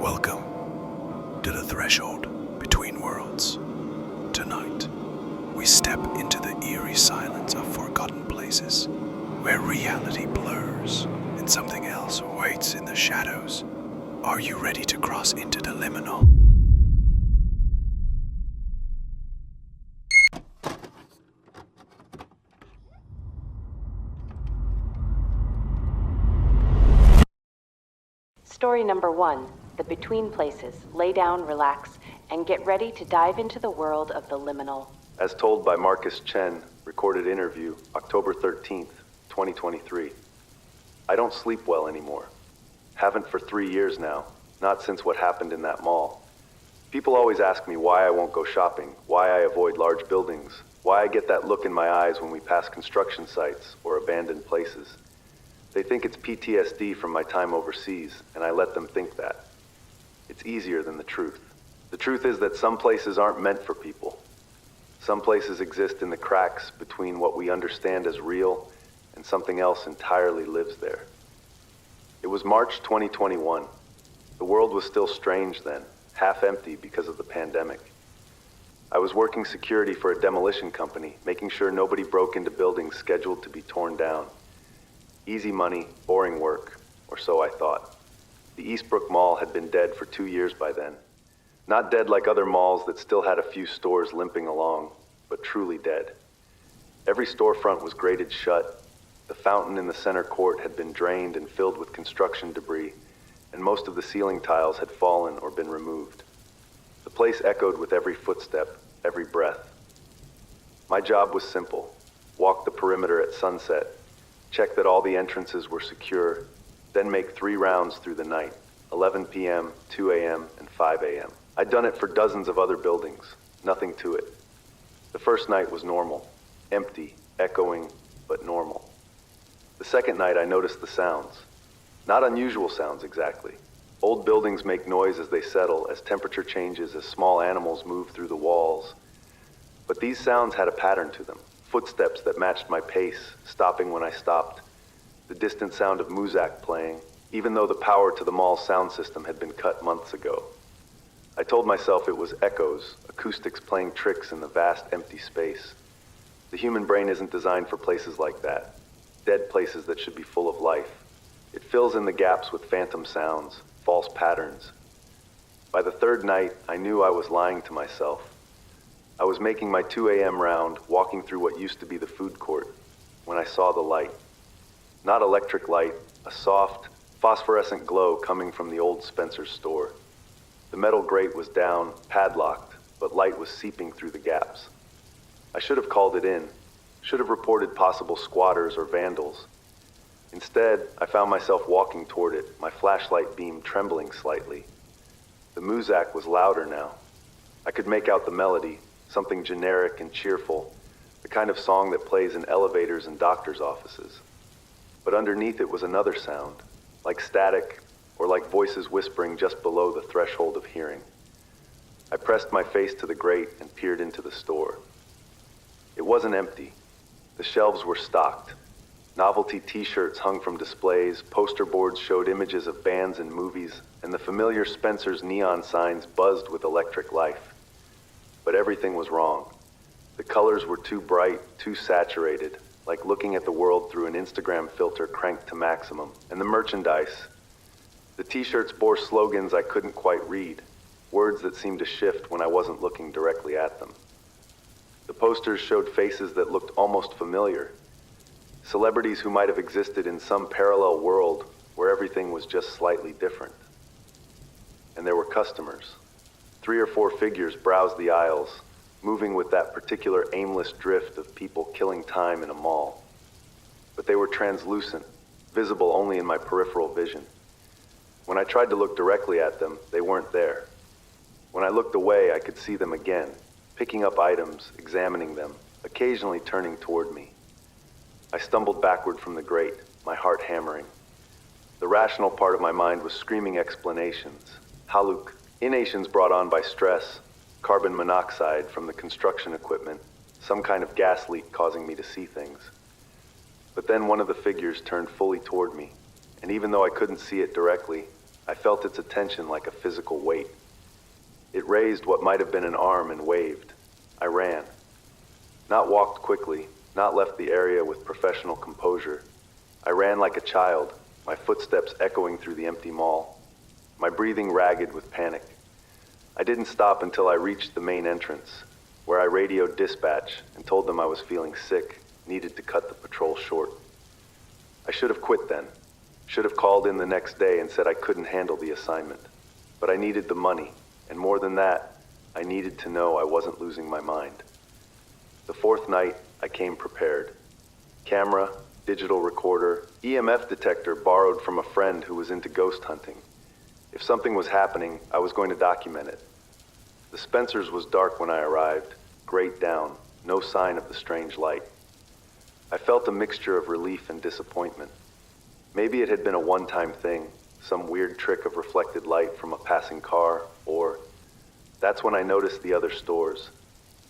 Welcome to the threshold between worlds. Tonight, we step into the eerie silence of forgotten places, where reality blurs and something else waits in the shadows. Are you ready to cross into the liminal? Story number 1, The Between Places. Lay down, relax, and get ready to dive into the world of the liminal. As told by Marcus Chen, recorded interview, October 13th, 2023. I don't sleep well anymore. Haven't for 3 years now, not since what happened in that mall. People always ask me why I won't go shopping, why I avoid large buildings, why I get that look in my eyes when we pass construction sites or abandoned places. They think it's PTSD from my time overseas, and I let them think that. It's easier than the truth. The truth is that some places aren't meant for people. Some places exist in the cracks between what we understand as real and something else entirely lives there. It was March 2021. The world was still strange then, half empty because of the pandemic. I was working security for a demolition company, making sure nobody broke into buildings scheduled to be torn down. Easy money, boring work, or so I thought. The Eastbrook Mall had been dead for 2 years by then. Not dead like other malls that still had a few stores limping along, but truly dead. Every storefront was grated shut. The fountain in the center court had been drained and filled with construction debris, and most of the ceiling tiles had fallen or been removed. The place echoed with every footstep, every breath. My job was simple: walk the perimeter at sunset, check that all the entrances were secure, then make 3 rounds through the night, 11 p.m., 2 a.m., and 5 a.m. I'd done it for dozens of other buildings, nothing to it. The first night was normal, empty, echoing, but normal. The second night I noticed the sounds. Not unusual sounds exactly. Old buildings make noise as they settle, as temperature changes, as small animals move through the walls. But these sounds had a pattern to them. Footsteps that matched my pace, stopping when I stopped. The distant sound of Muzak playing, even though the power to the mall's sound system had been cut months ago. I told myself it was echoes, acoustics playing tricks in the vast empty space. The human brain isn't designed for places like that, dead places that should be full of life. It fills in the gaps with phantom sounds, false patterns. By the third night, I knew I was lying to myself. I was making my 2 a.m. round, walking through what used to be the food court, when I saw the light. Not electric light, a soft, phosphorescent glow coming from the old Spencer's store. The metal grate was down, padlocked, but light was seeping through the gaps. I should have called it in, should have reported possible squatters or vandals. Instead, I found myself walking toward it, my flashlight beam trembling slightly. The Muzak was louder now. I could make out the melody, something generic and cheerful, the kind of song that plays in elevators and doctors' offices. But underneath it was another sound, like static, or like voices whispering just below the threshold of hearing. I pressed my face to the grate and peered into the store. It wasn't empty. The shelves were stocked. Novelty t-shirts hung from displays, poster boards showed images of bands and movies, and the familiar Spencer's neon signs buzzed with electric life. But everything was wrong. The colors were too bright, too saturated, like looking at the world through an Instagram filter cranked to maximum. And the merchandise. The t-shirts bore slogans I couldn't quite read, words that seemed to shift when I wasn't looking directly at them. The posters showed faces that looked almost familiar. Celebrities who might have existed in some parallel world where everything was just slightly different. And there were customers. 3 or 4 figures browsed the aisles, moving with that particular aimless drift of people killing time in a mall. But they were translucent, visible only in my peripheral vision. When I tried to look directly at them, they weren't there. When I looked away, I could see them again, picking up items, examining them, occasionally turning toward me. I stumbled backward from the grate, my heart hammering. The rational part of my mind was screaming explanations. Hallucinations brought on by stress, carbon monoxide from the construction equipment, some kind of gas leak causing me to see things. But then one of the figures turned fully toward me, and even though I couldn't see it directly, I felt its attention like a physical weight. It raised what might have been an arm and waved. I ran. Not walked quickly, not left the area with professional composure. I ran like a child, my footsteps echoing through the empty mall, my breathing ragged with panic. I didn't stop until I reached the main entrance, where I radioed dispatch and told them I was feeling sick, needed to cut the patrol short. I should have quit then. Should have called in the next day and said I couldn't handle the assignment. But I needed the money, and more than that, I needed to know I wasn't losing my mind. The fourth night, I came prepared. Camera, digital recorder, EMF detector borrowed from a friend who was into ghost hunting. If something was happening, I was going to document it. The Spencer's was dark when I arrived, grayed down, no sign of the strange light. I felt a mixture of relief and disappointment. Maybe it had been a one-time thing, some weird trick of reflected light from a passing car, or... That's when I noticed the other stores.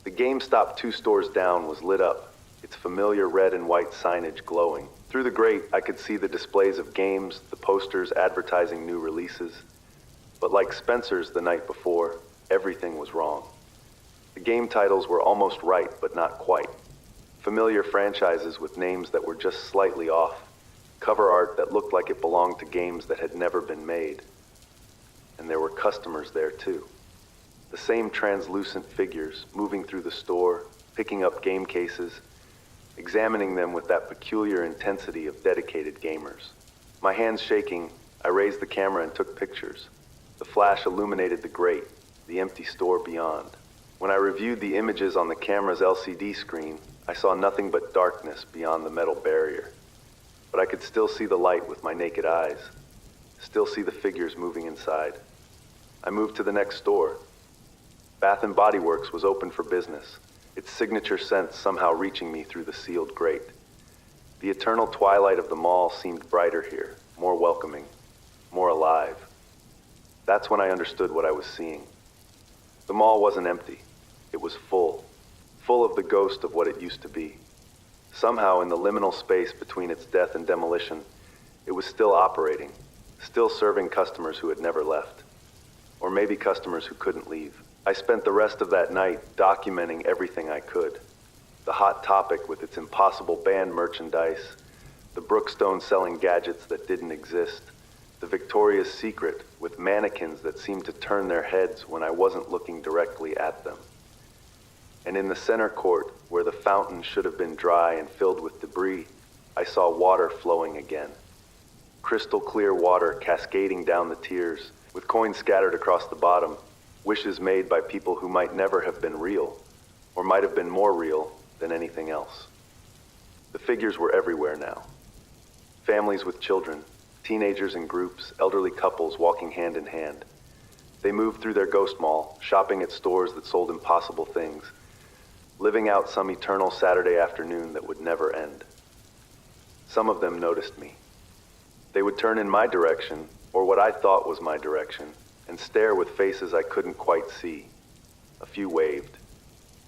The GameStop 2 stores down was lit up, its familiar red and white signage glowing. Through the grate, I could see the displays of games, the posters advertising new releases. But like Spencer's the night before, everything was wrong. The game titles were almost right, but not quite. Familiar franchises with names that were just slightly off. Cover art that looked like it belonged to games that had never been made. And there were customers there too. The same translucent figures moving through the store, picking up game cases, examining them with that peculiar intensity of dedicated gamers. My hands shaking, I raised the camera and took pictures. The flash illuminated the grate, the empty store beyond. When I reviewed the images on the camera's LCD screen, I saw nothing but darkness beyond the metal barrier. But I could still see the light with my naked eyes, still see the figures moving inside. I moved to the next store. Bath & Body Works was open for business, its signature scent somehow reaching me through the sealed grate. The eternal twilight of the mall seemed brighter here, more welcoming, more alive. That's when I understood what I was seeing. The mall wasn't empty. It was full of the ghost of what it used to be. Somehow, in the liminal space between its death and demolition, it was still operating, still serving customers who had never left. Or maybe customers who couldn't leave. I spent the rest of that night documenting everything I could. The Hot Topic with its impossible band merchandise, the Brookstone selling gadgets that didn't exist, the Victoria's Secret with mannequins that seemed to turn their heads when I wasn't looking directly at them. And in the center court, where the fountain should have been dry and filled with debris, I saw water flowing again. Crystal clear water cascading down the tiers, with coins scattered across the bottom, wishes made by people who might never have been real, or might have been more real than anything else. The figures were everywhere now. Families with children, teenagers in groups, elderly couples walking hand in hand. They moved through their ghost mall, shopping at stores that sold impossible things, living out some eternal Saturday afternoon that would never end. Some of them noticed me. They would turn in my direction, or what I thought was my direction, and stare with faces I couldn't quite see. A few waved.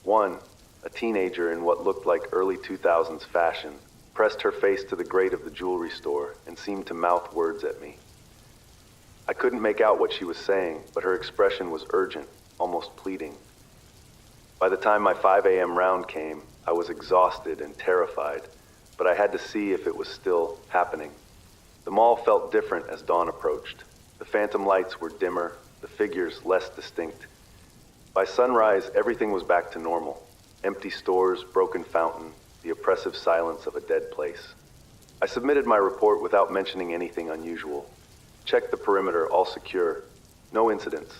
One, a teenager in what looked like early 2000s fashion, pressed her face to the grate of the jewelry store and seemed to mouth words at me. I couldn't make out what she was saying, but her expression was urgent, almost pleading. By the time my 5 a.m. round came, I was exhausted and terrified, but I had to see if it was still happening. The mall felt different as dawn approached. The phantom lights were dimmer, the figures less distinct. By sunrise, everything was back to normal. Empty stores, broken fountain, the oppressive silence of a dead place. I submitted my report without mentioning anything unusual. Checked the perimeter, all secure. No incidents.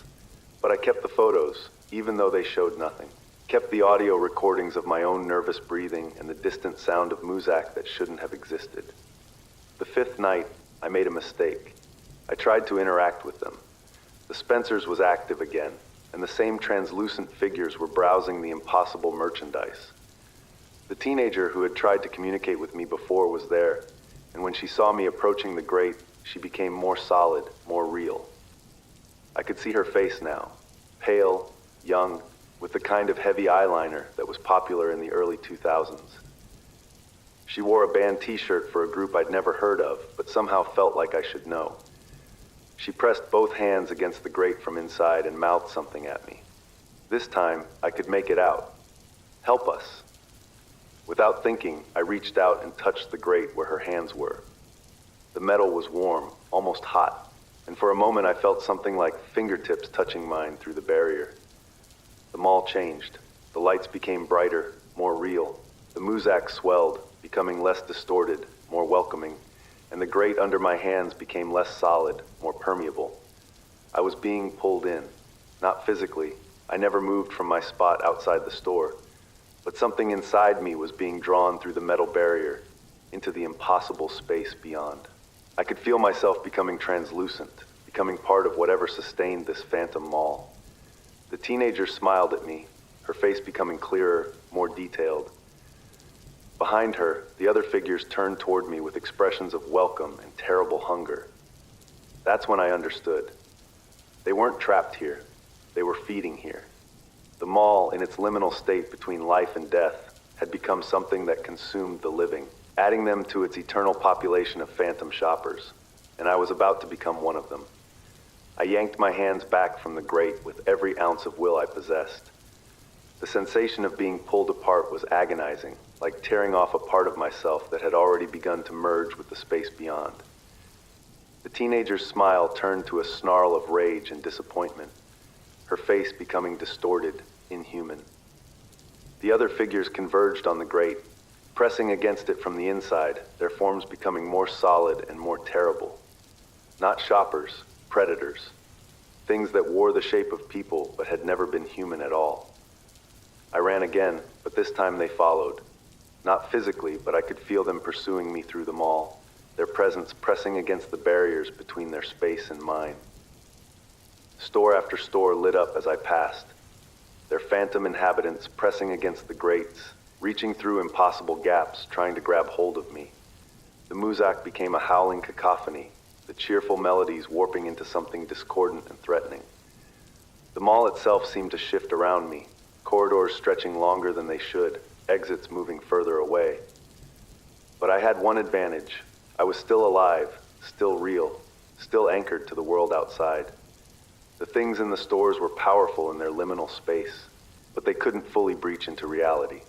But I kept the photos, even though they showed nothing. Kept the audio recordings of my own nervous breathing and the distant sound of muzak that shouldn't have existed. The fifth night, I made a mistake. I tried to interact with them. The Spencer's was active again, and the same translucent figures were browsing the impossible merchandise. The teenager who had tried to communicate with me before was there, and when she saw me approaching the grate, she became more solid, more real. I could see her face now, pale, young, with the kind of heavy eyeliner that was popular in the early 2000s. She wore a band t-shirt for a group I'd never heard of, but somehow felt like I should know. She pressed both hands against the grate from inside and mouthed something at me. This time, I could make it out. Help us. Without thinking, I reached out and touched the grate where her hands were. The metal was warm, almost hot, and for a moment I felt something like fingertips touching mine through the barrier. The mall changed. The lights became brighter, more real. The muzak swelled, becoming less distorted, more welcoming, and the grate under my hands became less solid, more permeable. I was being pulled in, not physically. I never moved from my spot outside the store, but something inside me was being drawn through the metal barrier into the impossible space beyond. I could feel myself becoming translucent, becoming part of whatever sustained this phantom mall. The teenager smiled at me, her face becoming clearer, more detailed. Behind her, the other figures turned toward me with expressions of welcome and terrible hunger. That's when I understood. They weren't trapped here. They were feeding here. The mall, in its liminal state between life and death, had become something that consumed the living, adding them to its eternal population of phantom shoppers, and I was about to become one of them. I yanked my hands back from the grate with every ounce of will I possessed. The sensation of being pulled apart was agonizing, like tearing off a part of myself that had already begun to merge with the space beyond. The teenager's smile turned to a snarl of rage and disappointment, her face becoming distorted, inhuman. The other figures converged on the grate, pressing against it from the inside, their forms becoming more solid and more terrible. Not shoppers, predators. Things that wore the shape of people but had never been human at all. I ran again, but this time they followed. Not physically, but I could feel them pursuing me through the mall, their presence pressing against the barriers between their space and mine. Store after store lit up as I passed, their phantom inhabitants pressing against the grates, reaching through impossible gaps, trying to grab hold of me. The muzak became a howling cacophony, the cheerful melodies warping into something discordant and threatening. The mall itself seemed to shift around me, corridors stretching longer than they should, exits moving further away. But I had one advantage. I was still alive, still real, still anchored to the world outside. The things in the stores were powerful in their liminal space, but they couldn't fully breach into reality.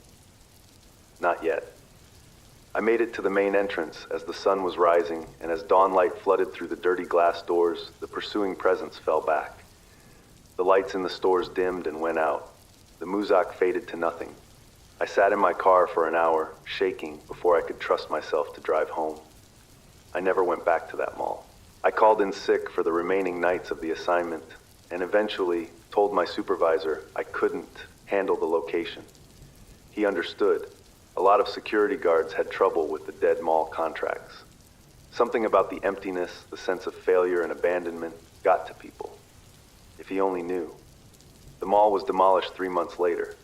Not yet. I made it to the main entrance as the sun was rising, and as dawnlight flooded through the dirty glass doors, the pursuing presence fell back. The lights in the stores dimmed and went out. The muzak faded to nothing. I sat in my car for an hour, shaking, before I could trust myself to drive home. I never went back to that mall. I called in sick for the remaining nights of the assignment, and eventually told my supervisor I couldn't handle the location. He understood. A lot of security guards had trouble with the dead mall contracts. Something about the emptiness, the sense of failure and abandonment got to people. If he only knew. The mall was demolished 3 months later.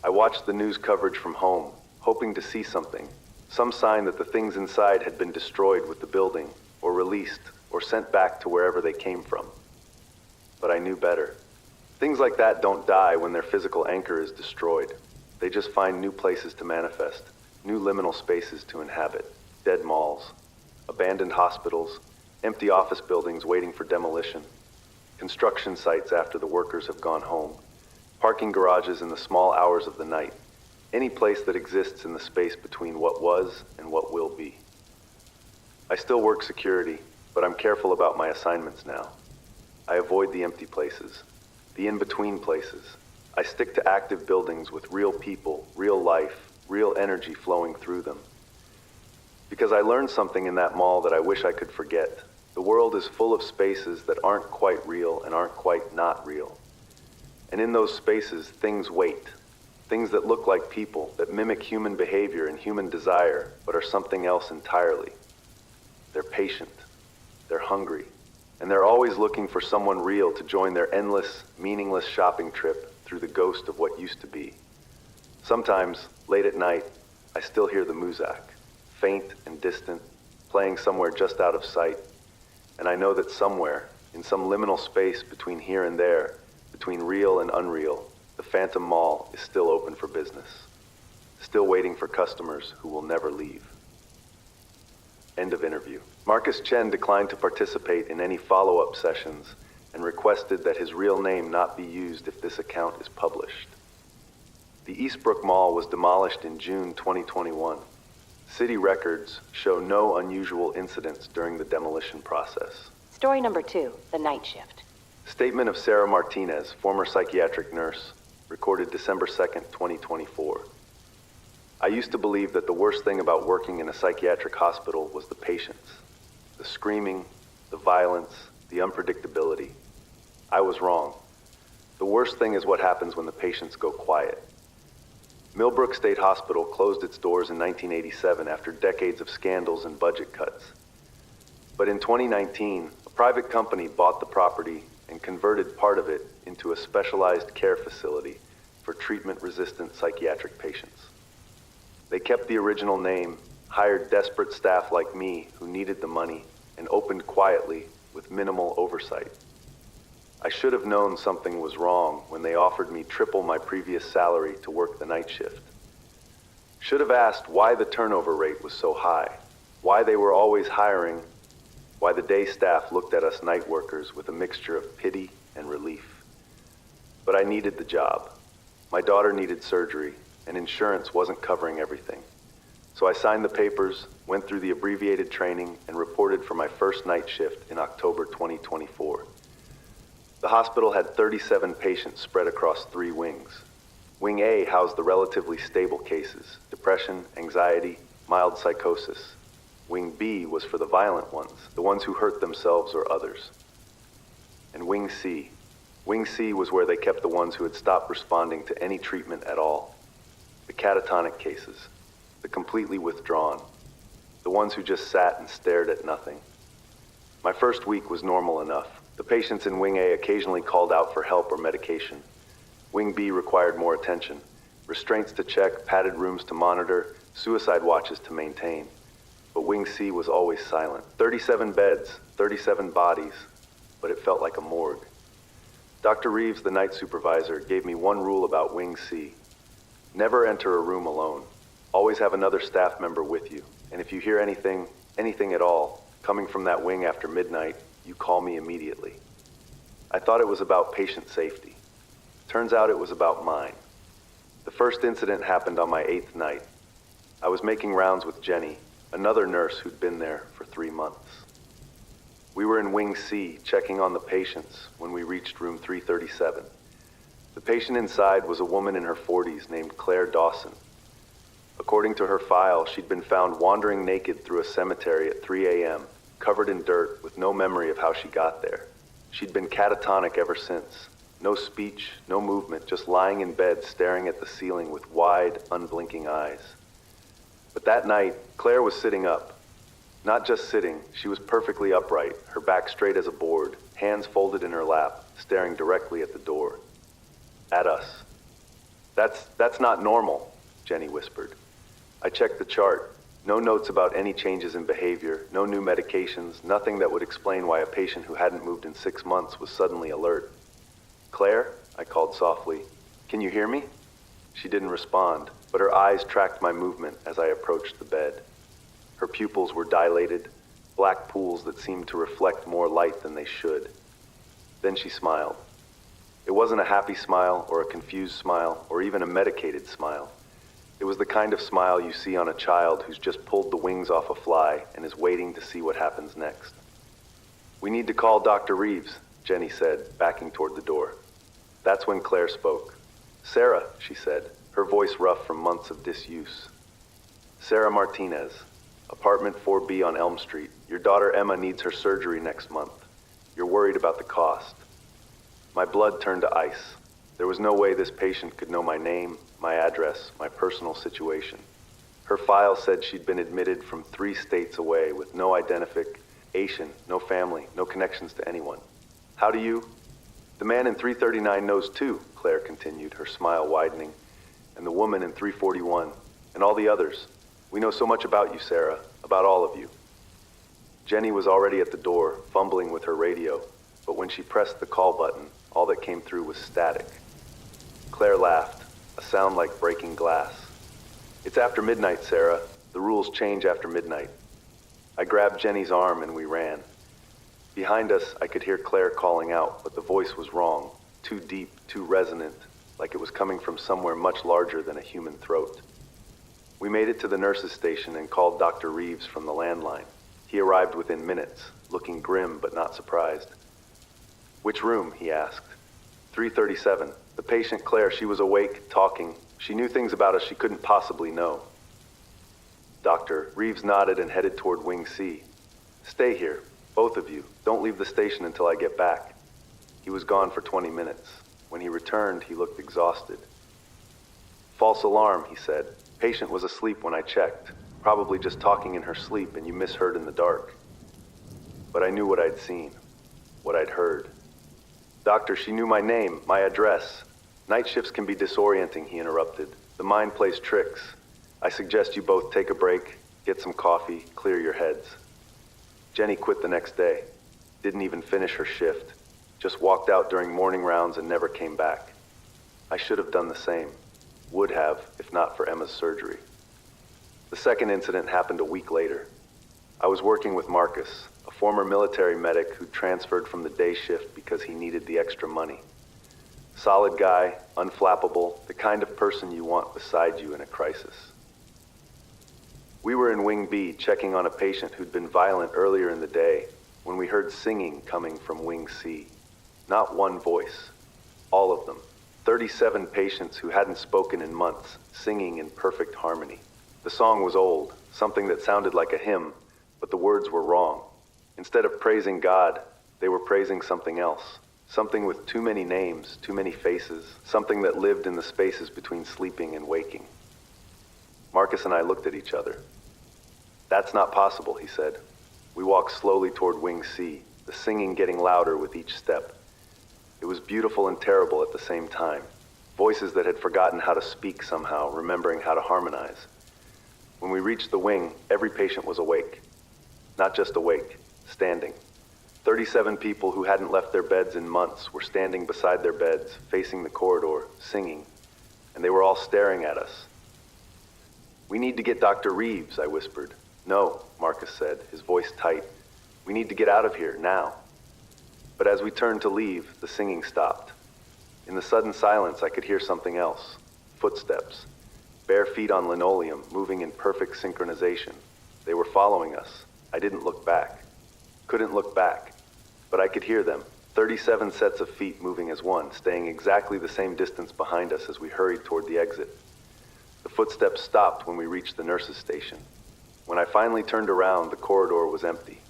I watched the news coverage from home, hoping to see something, some sign that the things inside had been destroyed with the building, or released, or sent back to wherever they came from. But I knew better. Things like that don't die when their physical anchor is destroyed. They just find new places to manifest, new liminal spaces to inhabit. Dead malls, abandoned hospitals, empty office buildings waiting for demolition, construction sites after the workers have gone home, parking garages in the small hours of the night, any place that exists in the space between what was and what will be. I still work security, but I'm careful about my assignments now. I avoid the empty places, the in-between places. I stick to active buildings with real people, real life, real energy flowing through them. Because I learned something in that mall that I wish I could forget. The world is full of spaces that aren't quite real and aren't quite not real. And in those spaces, things wait. Things that look like people, that mimic human behavior and human desire, but are something else entirely. They're patient. They're hungry. And they're always looking for someone real to join their endless, meaningless shopping trip through the ghost of what used to be. Sometimes, late at night, I still hear the muzak, faint and distant, playing somewhere just out of sight. And I know that somewhere, in some liminal space between here and there, between real and unreal, the Phantom Mall is still open for business, still waiting for customers who will never leave. End of interview. Marcus Chen declined to participate in any follow-up sessions and requested that his real name not be used if this account is published. The Eastbrook Mall was demolished in June 2021. City records show no unusual incidents during the demolition process. Story number 2, the night shift. Statement of Sarah Martinez, former psychiatric nurse, recorded December 2nd, 2024. I used to believe that the worst thing about working in a psychiatric hospital was the patients. The screaming, the violence, the unpredictability. I was wrong. The worst thing is what happens when the patients go quiet. Millbrook State Hospital closed its doors in 1987 after decades of scandals and budget cuts. But in 2019, a private company bought the property and converted part of it into a specialized care facility for treatment-resistant psychiatric patients. They kept the original name, hired desperate staff like me who needed the money, and opened quietly with minimal oversight. I should have known something was wrong when they offered me triple my previous salary to work the night shift. Should have asked why the turnover rate was so high, why they were always hiring, why the day staff looked at us night workers with a mixture of pity and relief. But I needed the job. My daughter needed surgery, and insurance wasn't covering everything. So I signed the papers, went through the abbreviated training, and reported for my first night shift in October 2024. The hospital had 37 patients spread across 3 wings. Wing A housed the relatively stable cases, depression, anxiety, mild psychosis. Wing B was for the violent ones, the ones who hurt themselves or others. And Wing C. Wing C was where they kept the ones who had stopped responding to any treatment at all. The catatonic cases, the completely withdrawn, the ones who just sat and stared at nothing. My first week was normal enough. The patients in Wing A occasionally called out for help or medication. Wing B required more attention. Restraints to check, padded rooms to monitor, suicide watches to maintain. But Wing C was always silent. 37 beds, 37 bodies, but it felt like a morgue. Dr. Reeves, the night supervisor, gave me one rule about Wing C. Never enter a room alone. Always have another staff member with you. And if you hear anything at all, coming from that wing after midnight, you call me immediately. I thought it was about patient safety. Turns out it was about mine. The first incident happened on my 8th night. I was making rounds with Jenny, another nurse who'd been there for 3 months. We were in Wing C, checking on the patients, when we reached room 337. The patient inside was a woman in her 40s named Claire Dawson. According to her file, she'd been found wandering naked through a cemetery at 3 a.m., covered in dirt with no memory of how she got there. She'd been catatonic ever since. No speech, no movement, just lying in bed staring at the ceiling with wide, unblinking eyes. But that night, Claire was sitting up. Not just sitting, she was perfectly upright, her back straight as a board, hands folded in her lap, staring directly at the door. At us. That's not normal, Jenny whispered. I checked the chart. No notes about any changes in behavior, no new medications, nothing that would explain why a patient who hadn't moved in 6 months was suddenly alert. Claire, I called softly, can you hear me? She didn't respond, but her eyes tracked my movement as I approached the bed. Her pupils were dilated, black pools that seemed to reflect more light than they should. Then she smiled. It wasn't a happy smile or a confused smile or even a medicated smile. It was the kind of smile you see on a child who's just pulled the wings off a fly and is waiting to see what happens next. We need to call Dr. Reeves, Jenny said, backing toward the door. That's when Claire spoke. Sarah, she said, her voice rough from months of disuse. Sarah Martinez, apartment 4B on Elm Street. Your daughter Emma needs her surgery next month. You're worried about the cost. My blood turned to ice. There was no way this patient could know my name, my address, my personal situation. Her file said she'd been admitted from 3 states away with no identification, no family, no connections to anyone. How do you? The man in 339 knows too, Claire continued, her smile widening, and the woman in 341, and all the others. We know so much about you, Sarah, about all of you. Jenny was already at the door, fumbling with her radio, but when she pressed the call button, all that came through was static. Claire laughed, a sound like breaking glass. It's after midnight, Sarah. The rules change after midnight. I grabbed Jenny's arm and we ran. Behind us, I could hear Claire calling out, but the voice was wrong. Too deep, too resonant, like it was coming from somewhere much larger than a human throat. We made it to the nurse's station and called Dr. Reeves from the landline. He arrived within minutes, looking grim but not surprised. "Which room?" he asked. 337. The patient, Claire, she was awake, talking. She knew things about us she couldn't possibly know. Doctor, Reeves nodded and headed toward Wing C. "Stay here, both of you. Don't leave the station until I get back." He was gone for 20 minutes. When he returned, he looked exhausted. "False alarm," he said. "Patient was asleep when I checked. Probably just talking in her sleep and you misheard in the dark." But I knew what I'd seen, what I'd heard. "Doctor, she knew my name, my address." "Night shifts can be disorienting," he interrupted. "The mind plays tricks. I suggest you both take a break, get some coffee, clear your heads." Jenny quit the next day. Didn't even finish her shift. Just walked out during morning rounds and never came back. I should have done the same. Would have, if not for Emma's surgery. The second incident happened a week later. I was working with Marcus, a former military medic who transferred from the day shift because he needed the extra money. Solid guy, unflappable, the kind of person you want beside you in a crisis. We were in Wing B checking on a patient who'd been violent earlier in the day when we heard singing coming from Wing C. Not one voice, all of them. 37 patients who hadn't spoken in months, singing in perfect harmony. The song was old, something that sounded like a hymn, but the words were wrong. Instead of praising God, they were praising something else. Something with too many names, too many faces, something that lived in the spaces between sleeping and waking. Marcus and I looked at each other. "That's not possible," he said. We walked slowly toward Wing C, the singing getting louder with each step. It was beautiful and terrible at the same time. Voices that had forgotten how to speak somehow, remembering how to harmonize. When we reached the wing, every patient was awake. Not just awake, standing. 37 people who hadn't left their beds in months were standing beside their beds, facing the corridor, singing, and they were all staring at us. "We need to get Dr. Reeves," I whispered. "No," Marcus said, his voice tight. "We need to get out of here, now." But as we turned to leave, the singing stopped. In the sudden silence, I could hear something else. Footsteps. Bare feet on linoleum, moving in perfect synchronization. They were following us. I didn't look back. Couldn't look back. But I could hear them. 37 sets of feet moving as one, staying exactly the same distance behind us as we hurried toward the exit. The footsteps stopped when we reached the nurse's station. When I finally turned around, the corridor was empty.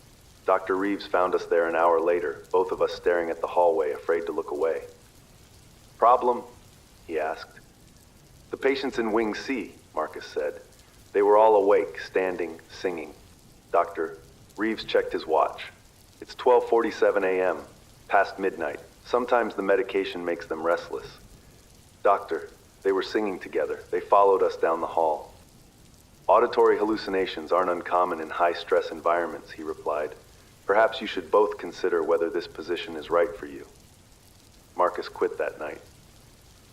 Dr. Reeves found us there an hour later, both of us staring at the hallway, afraid to look away. "Problem?" he asked. "The patients in Wing C," Marcus said. They were all awake, standing, singing. Doctor, Reeves checked his watch. "It's 12:47 a.m., past midnight. Sometimes the medication makes them restless." "Doctor, they were singing together. They followed us down the hall." "Auditory hallucinations aren't uncommon in high-stress environments," he replied. "Perhaps you should both consider whether this position is right for you." Marcus quit that night.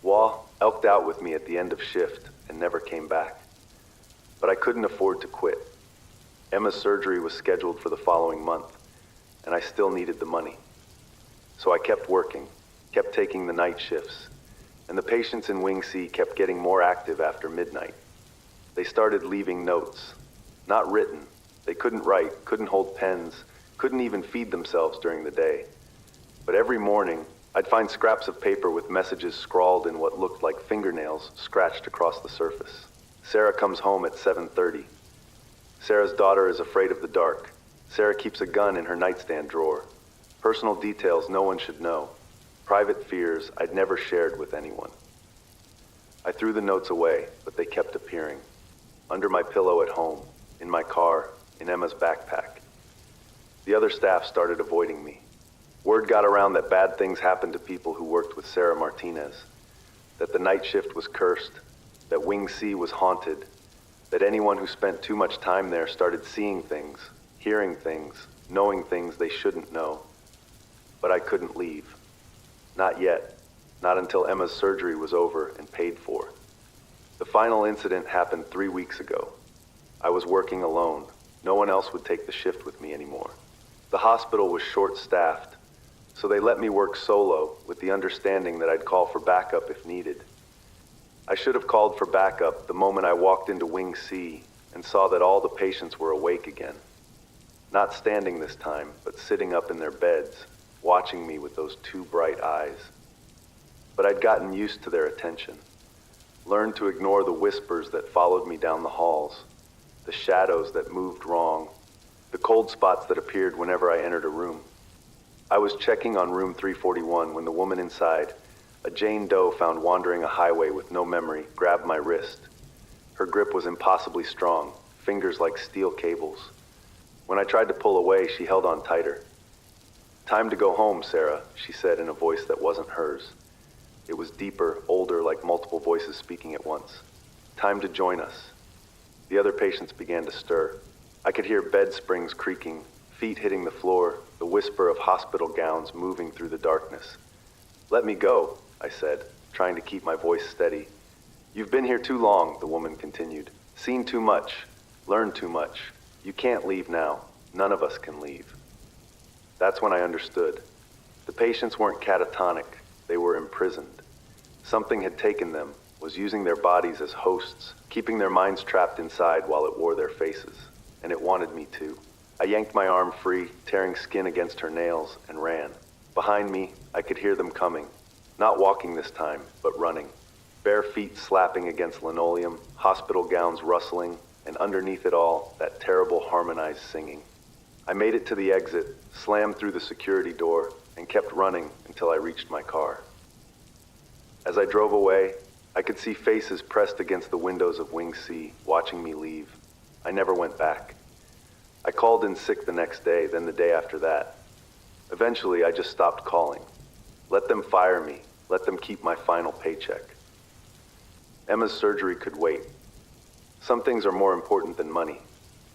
Waugh elked out with me at the end of shift and never came back. But I couldn't afford to quit. Emma's surgery was scheduled for the following month, and I still needed the money. So I kept working, kept taking the night shifts, and the patients in Wing C kept getting more active after midnight. They started leaving notes. Not written. They couldn't write, couldn't hold pens, couldn't even feed themselves during the day. But every morning, I'd find scraps of paper with messages scrawled in what looked like fingernails scratched across the surface. "Sarah comes home at 7:30. Sarah's daughter is afraid of the dark. Sarah keeps a gun in her nightstand drawer. Personal details no one should know. Private fears I'd never shared with anyone." I threw the notes away, but they kept appearing. Under my pillow at home, in my car, in Emma's backpack. The other staff started avoiding me. Word got around that bad things happened to people who worked with Sarah Martinez. That the night shift was cursed. That Wing C was haunted. That anyone who spent too much time there started seeing things, hearing things, knowing things they shouldn't know. But I couldn't leave. Not yet. Not until Emma's surgery was over and paid for. The final incident happened 3 weeks ago. I was working alone. No one else would take the shift with me anymore. The hospital was short-staffed, so they let me work solo with the understanding that I'd call for backup if needed. I should have called for backup the moment I walked into Wing C and saw that all the patients were awake again. Not standing this time, but sitting up in their beds, watching me with those two bright eyes. But I'd gotten used to their attention, learned to ignore the whispers that followed me down the halls, the shadows that moved wrong, the cold spots that appeared whenever I entered a room. I was checking on room 341 when the woman inside, a Jane Doe found wandering a highway with no memory, grabbed my wrist. Her grip was impossibly strong, fingers like steel cables. When I tried to pull away, she held on tighter. "Time to go home, Sarah," she said in a voice that wasn't hers. It was deeper, older, like multiple voices speaking at once. "Time to join us." The other patients began to stir. I could hear bed springs creaking, feet hitting the floor, the whisper of hospital gowns moving through the darkness. "Let me go," I said, trying to keep my voice steady. "You've been here too long," the woman continued. "Seen too much, learned too much. You can't leave now. None of us can leave." That's when I understood. The patients weren't catatonic, they were imprisoned. Something had taken them, was using their bodies as hosts, keeping their minds trapped inside while it wore their faces. And it wanted me too. I yanked my arm free, tearing skin against her nails, and ran. Behind me, I could hear them coming. Not walking this time, but running. Bare feet slapping against linoleum, hospital gowns rustling, and underneath it all, that terrible harmonized singing. I made it to the exit, slammed through the security door, and kept running until I reached my car. As I drove away, I could see faces pressed against the windows of Wing C, watching me leave. I never went back. I called in sick the next day, then the day after that. Eventually, I just stopped calling. Let them fire me. Let them keep my final paycheck. Emma's surgery could wait. Some things are more important than money.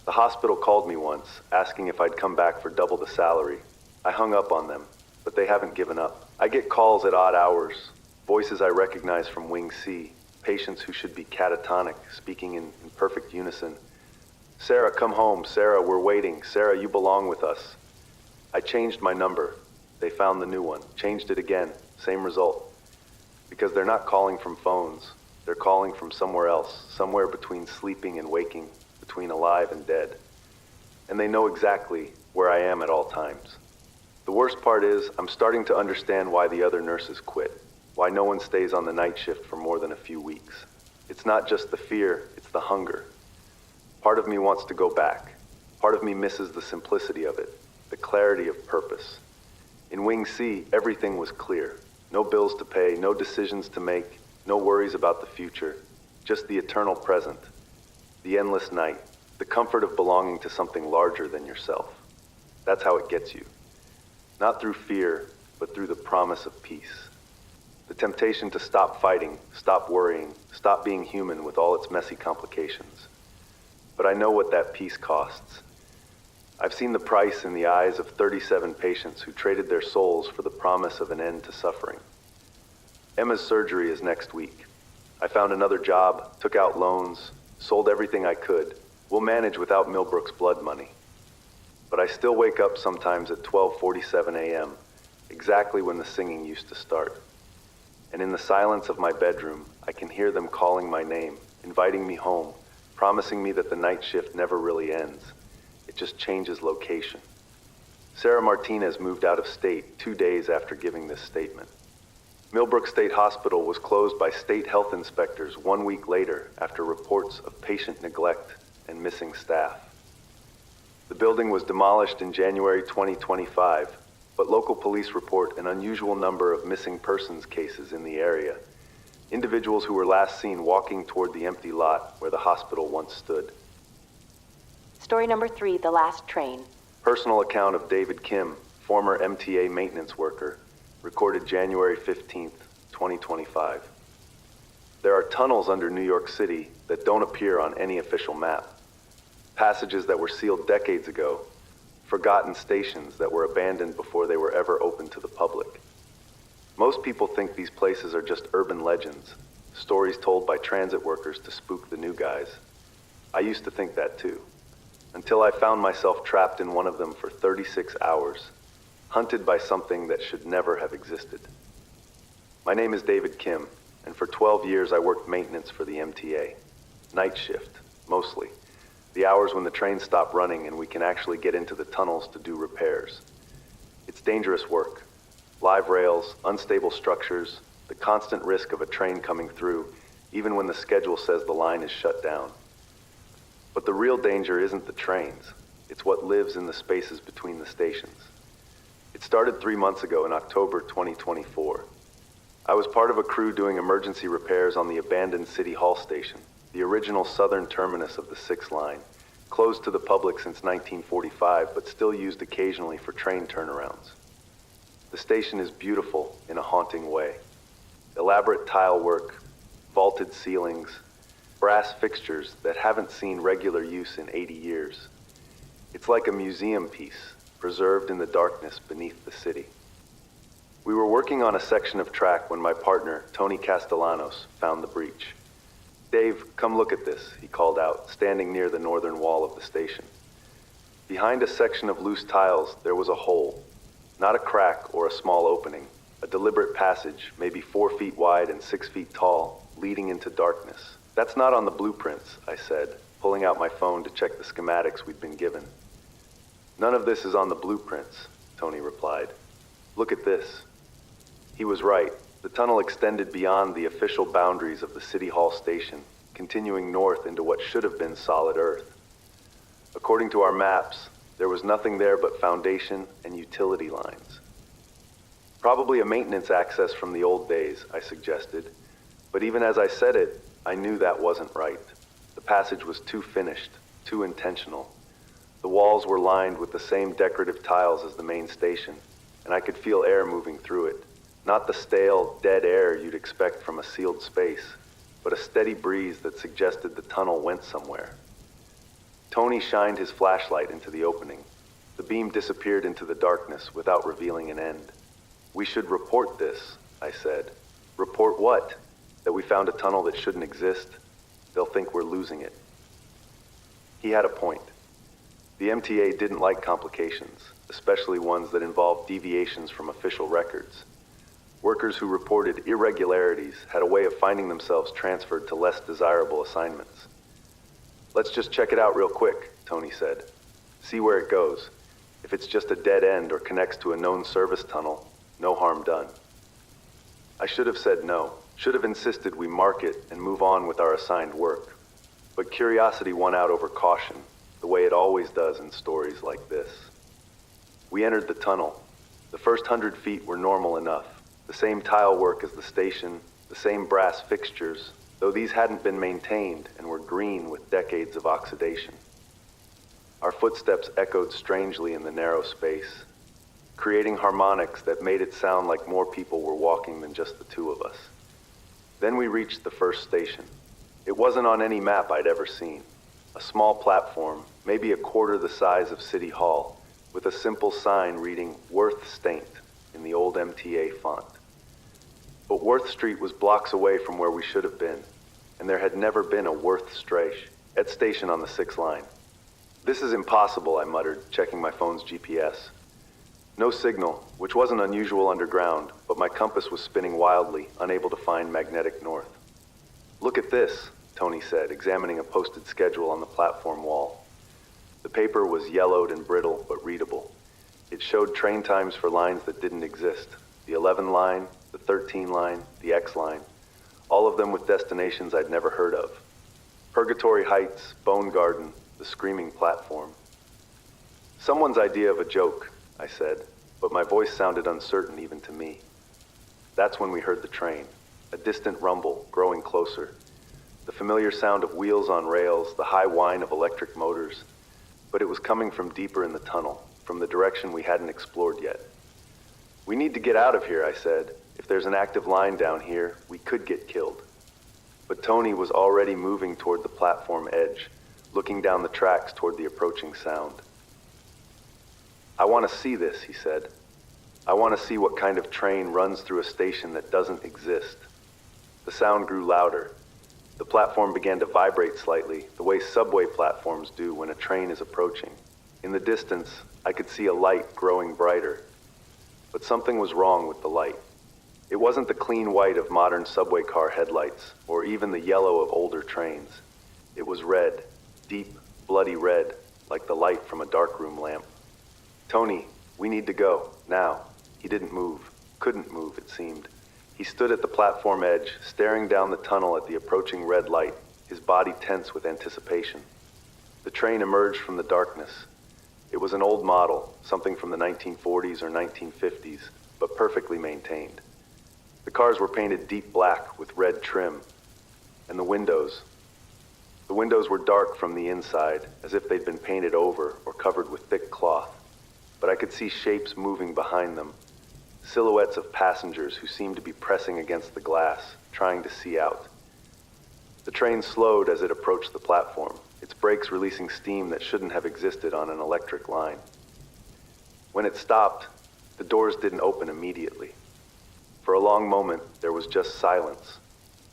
The hospital called me once, asking if I'd come back for double the salary. I hung up on them, but they haven't given up. I get calls at odd hours, voices I recognize from Wing C, patients who should be catatonic, speaking in perfect unison. "Sarah, come home. Sarah, we're waiting. Sarah, you belong with us." I changed my number. They found the new one. Changed it again. Same result. Because they're not calling from phones. They're calling from somewhere else, somewhere between sleeping and waking, between alive and dead. And they know exactly where I am at all times. The worst part is, I'm starting to understand why the other nurses quit, why no one stays on the night shift for more than a few weeks. It's not just the fear, it's the hunger. Part of me wants to go back. Part of me misses the simplicity of it, the clarity of purpose. In Wing C, everything was clear. No bills to pay, no decisions to make, no worries about the future, just the eternal present, the endless night, the comfort of belonging to something larger than yourself. That's how it gets you. Not through fear, but through the promise of peace. The temptation to stop fighting, stop worrying, stop being human with all its messy complications. But I know what that peace costs. I've seen the price in the eyes of 37 patients who traded their souls for the promise of an end to suffering. Emma's surgery is next week. I found another job, took out loans, sold everything I could. We'll manage without Millbrook's blood money. But I still wake up sometimes at 12:47 a.m., exactly when the singing used to start. And in the silence of my bedroom, I can hear them calling my name, inviting me home, promising me that the night shift never really ends. It just changes location. Sarah Martinez moved out of state 2 days after giving this statement. Millbrook State Hospital was closed by state health inspectors 1 week later after reports of patient neglect and missing staff. The building was demolished in January 2025, but local police report an unusual number of missing persons cases in the area. Individuals who were last seen walking toward the empty lot where the hospital once stood. Story number 3, The Last Train. Personal account of David Kim, former MTA maintenance worker, recorded January 15th, 2025. There are tunnels under New York City that don't appear on any official map. Passages that were sealed decades ago, forgotten stations that were abandoned before they were ever opened to the public. Most people think these places are just urban legends, stories told by transit workers to spook the new guys. I used to think that too. until I found myself trapped in one of them for 36 hours, hunted by something that should never have existed. My name is David Kim, and for 12 years I worked maintenance for the MTA. Night shift, mostly. The hours when the trains stop running and we can actually get into the tunnels to do repairs. It's dangerous work. Live rails, unstable structures, the constant risk of a train coming through, even when the schedule says the line is shut down. But the real danger isn't the trains. It's what lives in the spaces between the stations. It started 3 months ago in October 2024. I was part of a crew doing emergency repairs on the abandoned City Hall station, the original southern terminus of the 6th line, closed to the public since 1945, but still used occasionally for train turnarounds. The station is beautiful in a haunting way. Elaborate tile work, vaulted ceilings, brass fixtures that haven't seen regular use in 80 years. It's like a museum piece, preserved in the darkness beneath the city. We were working on a section of track when my partner, Tony Castellanos, found the breach. "Dave, come look at this," he called out, standing near the northern wall of the station. Behind a section of loose tiles, there was a hole. Not a crack or a small opening, a deliberate passage, maybe 4 feet wide and 6 feet tall, leading into darkness. "That's not on the blueprints," I said, pulling out my phone to check the schematics we'd been given. "None of this is on the blueprints," Tony replied. "Look at this." He was right. The tunnel extended beyond the official boundaries of the City Hall station, continuing north into what should have been solid earth. According to our maps, there was nothing there but foundation and utility lines. "Probably a maintenance access from the old days," I suggested. But even as I said it, I knew that wasn't right. The passage was too finished, too intentional. The walls were lined with the same decorative tiles as the main station, and I could feel air moving through it. Not the stale, dead air you'd expect from a sealed space, but a steady breeze that suggested the tunnel went somewhere. Tony shined his flashlight into the opening. The beam disappeared into the darkness without revealing an end. "We should report this," I said. "Report what? That we found a tunnel that shouldn't exist? They'll think we're losing it." He had a point. The MTA didn't like complications, especially ones that involved deviations from official records. Workers who reported irregularities had a way of finding themselves transferred to less desirable assignments. "Let's just check it out real quick," Tony said. "See where it goes. If it's just a dead end or connects to a known service tunnel, no harm done." I should have said no, should have insisted we mark it and move on with our assigned work. But curiosity won out over caution, the way it always does in stories like this. We entered the tunnel. The first 100 feet were normal enough. The same tile work as the station, the same brass fixtures, though these hadn't been maintained and were green with decades of oxidation. Our footsteps echoed strangely in the narrow space, creating harmonics that made it sound like more people were walking than just the two of us. Then we reached the first station. It wasn't on any map I'd ever seen. A small platform, maybe a quarter the size of City Hall, with a simple sign reading "Worth Staint" in the old MTA font. But Worth Street was blocks away from where we should have been, and there had never been a Worth station on the 6th line. "This is impossible," I muttered, checking my phone's GPS. No signal, which wasn't unusual underground, but my compass was spinning wildly, unable to find magnetic north. "Look at this," Tony said, examining a posted schedule on the platform wall. The paper was yellowed and brittle, but readable. It showed train times for lines that didn't exist. The 11 line, the 13 line, the X line. All of them with destinations I'd never heard of. Purgatory Heights, Bone Garden, the Screaming Platform. "Someone's idea of a joke," I said, but my voice sounded uncertain even to me. That's when we heard the train, a distant rumble, growing closer. The familiar sound of wheels on rails, the high whine of electric motors. But it was coming from deeper in the tunnel, from the direction we hadn't explored yet. "We need to get out of here," I said. "If there's an active line down here, we could get killed." But Tony was already moving toward the platform edge, looking down the tracks toward the approaching sound. "I want to see this," he said. "I want to see what kind of train runs through a station that doesn't exist." The sound grew louder. The platform began to vibrate slightly, the way subway platforms do when a train is approaching. In the distance, I could see a light growing brighter. But something was wrong with the light. It wasn't the clean white of modern subway car headlights, or even the yellow of older trains. It was red, deep, bloody red, like the light from a darkroom lamp. "Tony, we need to go, now." He didn't move, couldn't move, it seemed. He stood at the platform edge, staring down the tunnel at the approaching red light, his body tense with anticipation. The train emerged from the darkness. It was an old model, something from the 1940s or 1950s, but perfectly maintained. The cars were painted deep black with red trim, and the windows were dark from the inside, as if they'd been painted over or covered with thick cloth. But I could see shapes moving behind them, silhouettes of passengers who seemed to be pressing against the glass, trying to see out. The train slowed as it approached the platform, its brakes releasing steam that shouldn't have existed on an electric line. When it stopped, the doors didn't open immediately. For a long moment, there was just silence,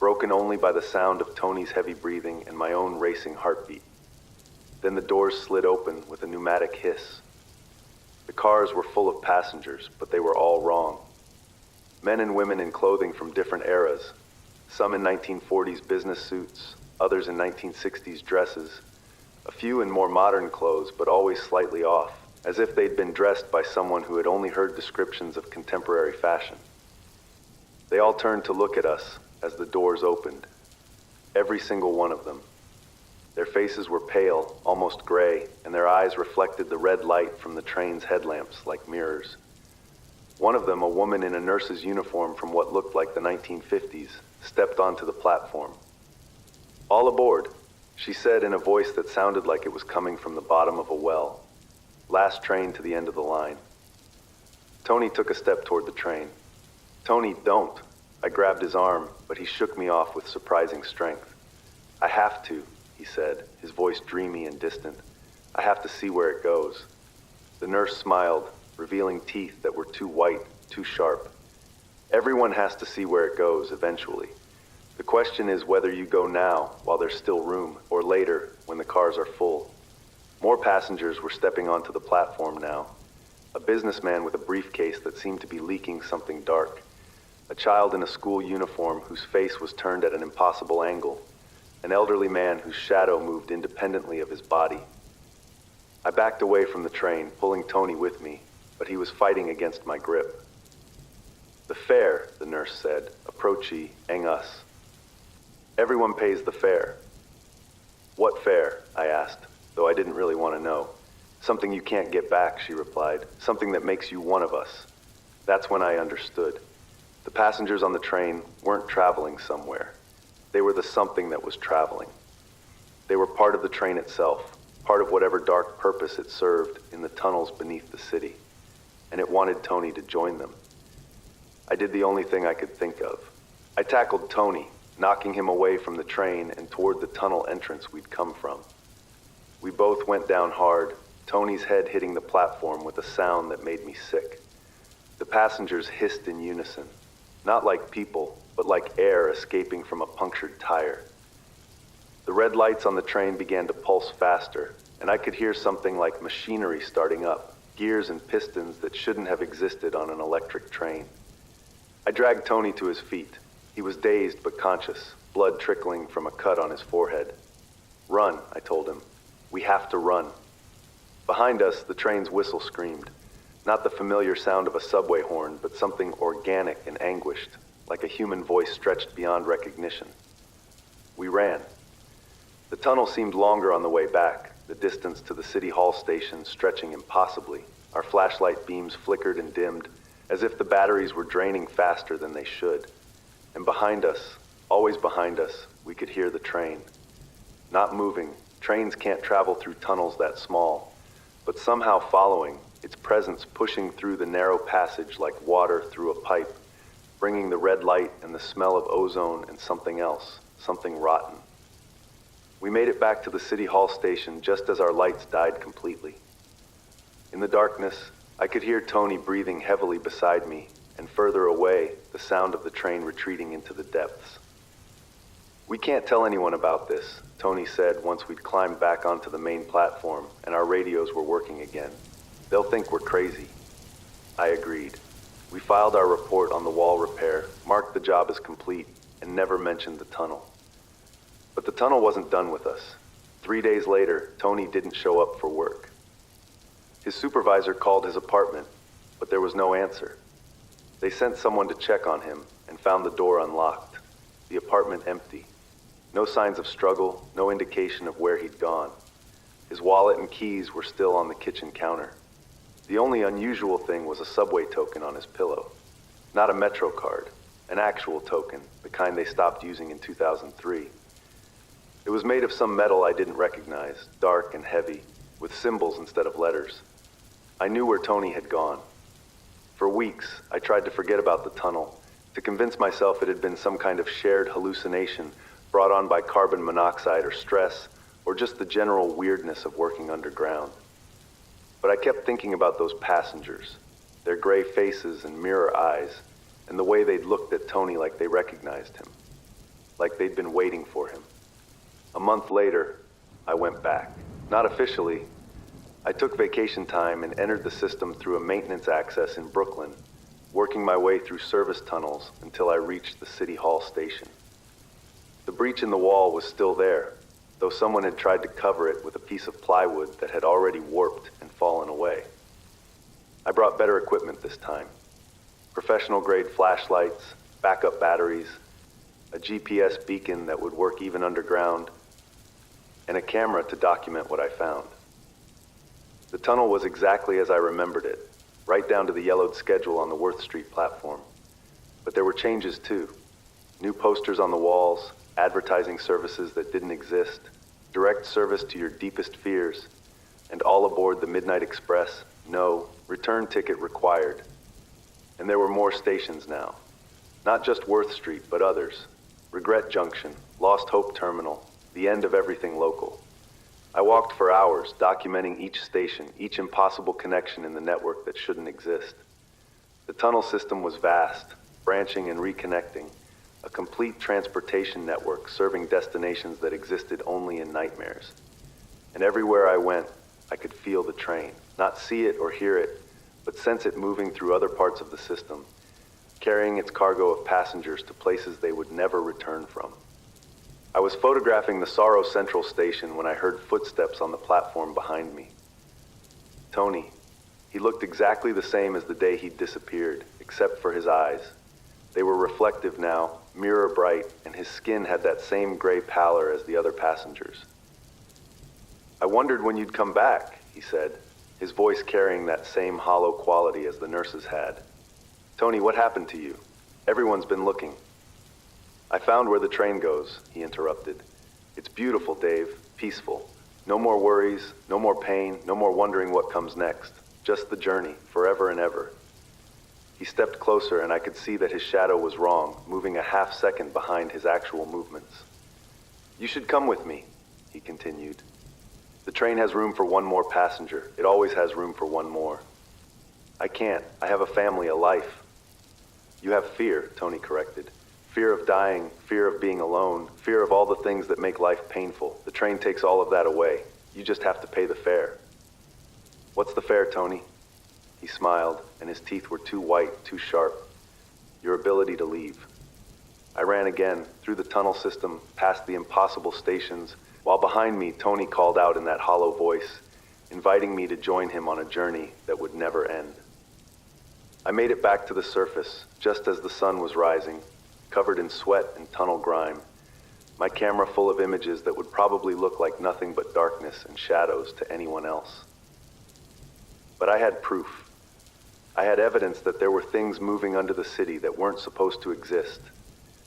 broken only by the sound of Tony's heavy breathing and my own racing heartbeat. Then the doors slid open with a pneumatic hiss. The cars were full of passengers, but they were all wrong. Men and women in clothing from different eras, some in 1940s business suits, others in 1960s dresses, a few in more modern clothes, but always slightly off, as if they'd been dressed by someone who had only heard descriptions of contemporary fashion. They all turned to look at us as the doors opened, every single one of them. Their faces were pale, almost gray, and their eyes reflected the red light from the train's headlamps like mirrors. One of them, a woman in a nurse's uniform from what looked like the 1950s, stepped onto the platform. "All aboard," she said in a voice that sounded like it was coming from the bottom of a well. "Last train to the end of the line." Tony took a step toward the train. "Tony, don't." I grabbed his arm, but he shook me off with surprising strength. "I have to," he said, his voice dreamy and distant. "I have to see where it goes." The nurse smiled, revealing teeth that were too white, too sharp. "Everyone has to see where it goes eventually. The question is whether you go now, while there's still room, or later, when the cars are full." More passengers were stepping onto the platform now. A businessman with a briefcase that seemed to be leaking something dark. A child in a school uniform whose face was turned at an impossible angle. An elderly man whose shadow moved independently of his body. I backed away from the train, pulling Tony with me, but he was fighting against my grip. "The fare," the nurse said, approachy, eng us. "Everyone pays the fare." "What fare?" I asked, though I didn't really want to know. "Something you can't get back," she replied. "Something that makes you one of us." That's when I understood. The passengers on the train weren't traveling somewhere. They were the something that was traveling. They were part of the train itself, part of whatever dark purpose it served in the tunnels beneath the city. And it wanted Tony to join them. I did the only thing I could think of. I tackled Tony, knocking him away from the train and toward the tunnel entrance we'd come from. We both went down hard, Tony's head hitting the platform with a sound that made me sick. The passengers hissed in unison, not like people, but like air escaping from a punctured tire. The red lights on the train began to pulse faster, and I could hear something like machinery starting up, gears and pistons that shouldn't have existed on an electric train. I dragged Tony to his feet. He was dazed but conscious, blood trickling from a cut on his forehead. "Run," I told him. "We have to run." Behind us, the train's whistle screamed. Not the familiar sound of a subway horn, but something organic and anguished, like a human voice stretched beyond recognition. We ran. The tunnel seemed longer on the way back, the distance to the City Hall station stretching impossibly. Our flashlight beams flickered and dimmed, as if the batteries were draining faster than they should. And behind us, always behind us, we could hear the train. Not moving, trains can't travel through tunnels that small, but somehow following, its presence pushing through the narrow passage like water through a pipe, bringing the red light and the smell of ozone and something else, something rotten. We made it back to the City Hall station just as our lights died completely. In the darkness, I could hear Tony breathing heavily beside me, and further away, the sound of the train retreating into the depths. "We can't tell anyone about this," Tony said once we'd climbed back onto the main platform and our radios were working again. "They'll think we're crazy." I agreed. We filed our report on the wall repair, marked the job as complete, and never mentioned the tunnel. But the tunnel wasn't done with us. 3 days later, Tony didn't show up for work. His supervisor called his apartment, but there was no answer. They sent someone to check on him and found the door unlocked, the apartment empty. No signs of struggle, no indication of where he'd gone. His wallet and keys were still on the kitchen counter. The only unusual thing was a subway token on his pillow. Not a Metro card, an actual token, the kind they stopped using in 2003. It was made of some metal I didn't recognize, dark and heavy, with symbols instead of letters. I knew where Tony had gone. For weeks, I tried to forget about the tunnel, to convince myself it had been some kind of shared hallucination brought on by carbon monoxide or stress, or just the general weirdness of working underground. But I kept thinking about those passengers, their gray faces and mirror eyes, and the way they'd looked at Tony like they recognized him, like they'd been waiting for him. A month later, I went back. Not officially. I took vacation time and entered the system through a maintenance access in Brooklyn, working my way through service tunnels until I reached the City Hall station. The breach in the wall was still there, though someone had tried to cover it with a piece of plywood that had already warped and fallen away. I brought better equipment this time. Professional-grade flashlights, backup batteries, a GPS beacon that would work even underground, and a camera to document what I found. The tunnel was exactly as I remembered it, right down to the yellowed schedule on the Worth Street platform. But there were changes too. New posters on the walls, advertising services that didn't exist, direct service to your deepest fears, and all aboard the Midnight Express, no, return ticket required. And there were more stations now. Not just Worth Street, but others. Regret Junction, Lost Hope Terminal, the end of everything local. I walked for hours, documenting each station, each impossible connection in the network that shouldn't exist. The tunnel system was vast, branching and reconnecting, a complete transportation network serving destinations that existed only in nightmares. And everywhere I went, I could feel the train, not see it or hear it, but sense it moving through other parts of the system, carrying its cargo of passengers to places they would never return from. I was photographing the Sorrow Central station when I heard footsteps on the platform behind me. Tony. He looked exactly the same as the day he'd disappeared, except for his eyes. They were reflective now, mirror bright, and his skin had that same gray pallor as the other passengers. "I wondered when you'd come back," he said, his voice carrying that same hollow quality as the nurses had. "Tony, what happened to you? Everyone's been looking." "I found where the train goes," he interrupted. "It's beautiful, Dave, peaceful. No more worries, no more pain, no more wondering what comes next. Just the journey, forever and ever." He stepped closer and I could see that his shadow was wrong, moving a half second behind his actual movements. "You should come with me," he continued. "The train has room for one more passenger. It always has room for one more." "I can't. I have a family, a life." "You have fear," Tony corrected. "Fear of dying, fear of being alone, fear of all the things that make life painful. The train takes all of that away. You just have to pay the fare." "What's the fare, Tony?" He smiled, and his teeth were too white, too sharp. "Your ability to leave." I ran again, through the tunnel system, past the impossible stations, while behind me Tony called out in that hollow voice, inviting me to join him on a journey that would never end. I made it back to the surface, just as the sun was rising, covered in sweat and tunnel grime, my camera full of images that would probably look like nothing but darkness and shadows to anyone else. But I had proof. I had evidence that there were things moving under the city that weren't supposed to exist,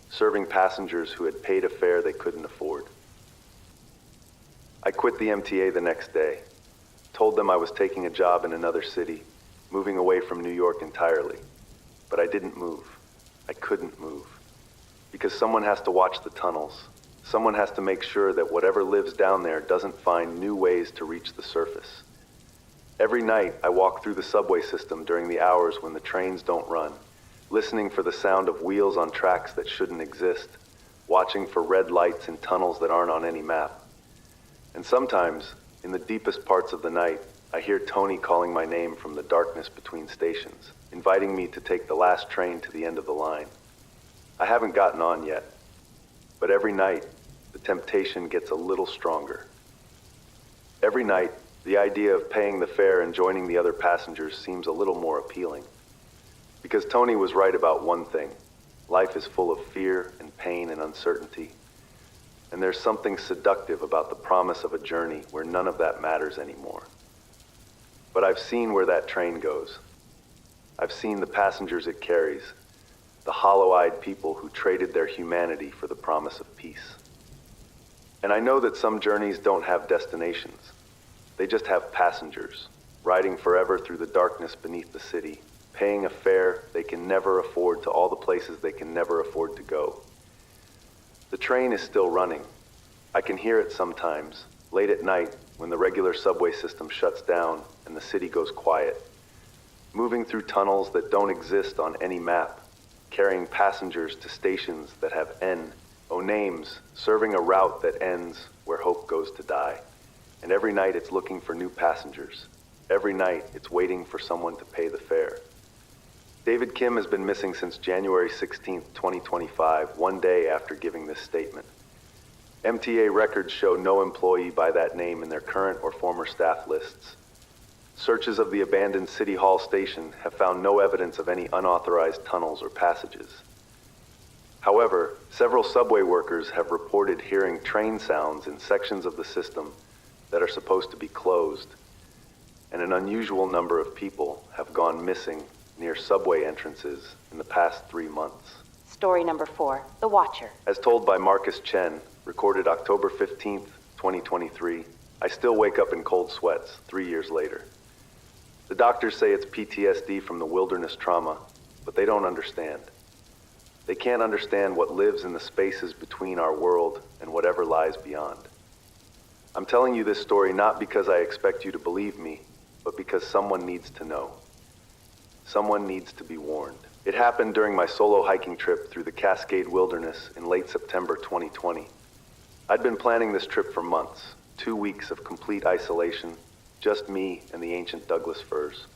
serving passengers who had paid a fare they couldn't afford. I quit the MTA the next day, told them I was taking a job in another city, moving away from New York entirely. But I didn't move. I couldn't move. Because someone has to watch the tunnels. Someone has to make sure that whatever lives down there doesn't find new ways to reach the surface. Every night, I walk through the subway system during the hours when the trains don't run, listening for the sound of wheels on tracks that shouldn't exist, watching for red lights in tunnels that aren't on any map. And sometimes, in the deepest parts of the night, I hear Tony calling my name from the darkness between stations, inviting me to take the last train to the end of the line. I haven't gotten on yet, but every night, the temptation gets a little stronger. Every night, the idea of paying the fare and joining the other passengers seems a little more appealing. Because Tony was right about one thing. Life is full of fear and pain and uncertainty. And there's something seductive about the promise of a journey where none of that matters anymore. But I've seen where that train goes. I've seen the passengers it carries, the hollow-eyed people who traded their humanity for the promise of peace. And I know that some journeys don't have destinations. They just have passengers, riding forever through the darkness beneath the city, paying a fare they can never afford to all the places they can never afford to go. The train is still running. I can hear it sometimes, late at night, when the regular subway system shuts down and the city goes quiet. Moving through tunnels that don't exist on any map, carrying passengers to stations that have names, serving a route that ends where hope goes to die. And every night it's looking for new passengers. Every night it's waiting for someone to pay the fare. David Kim has been missing since January 16, 2025, one day after giving this statement. MTA records show no employee by that name in their current or former staff lists. Searches of the abandoned City Hall station have found no evidence of any unauthorized tunnels or passages. However, several subway workers have reported hearing train sounds in sections of the system that are supposed to be closed, and an unusual number of people have gone missing near subway entrances in the past 3 months. Story number 4, The Watcher. As told by Marcus Chen, recorded October 15th, 2023, I still wake up in cold sweats 3 years later. The doctors say it's PTSD from the wilderness trauma, but they don't understand. They can't understand what lives in the spaces between our world and whatever lies beyond. I'm telling you this story not because I expect you to believe me, but because someone needs to know. Someone needs to be warned. It happened during my solo hiking trip through the Cascade Wilderness in late September 2020. I'd been planning this trip for months, 2 weeks of complete isolation, just me and the ancient Douglas firs.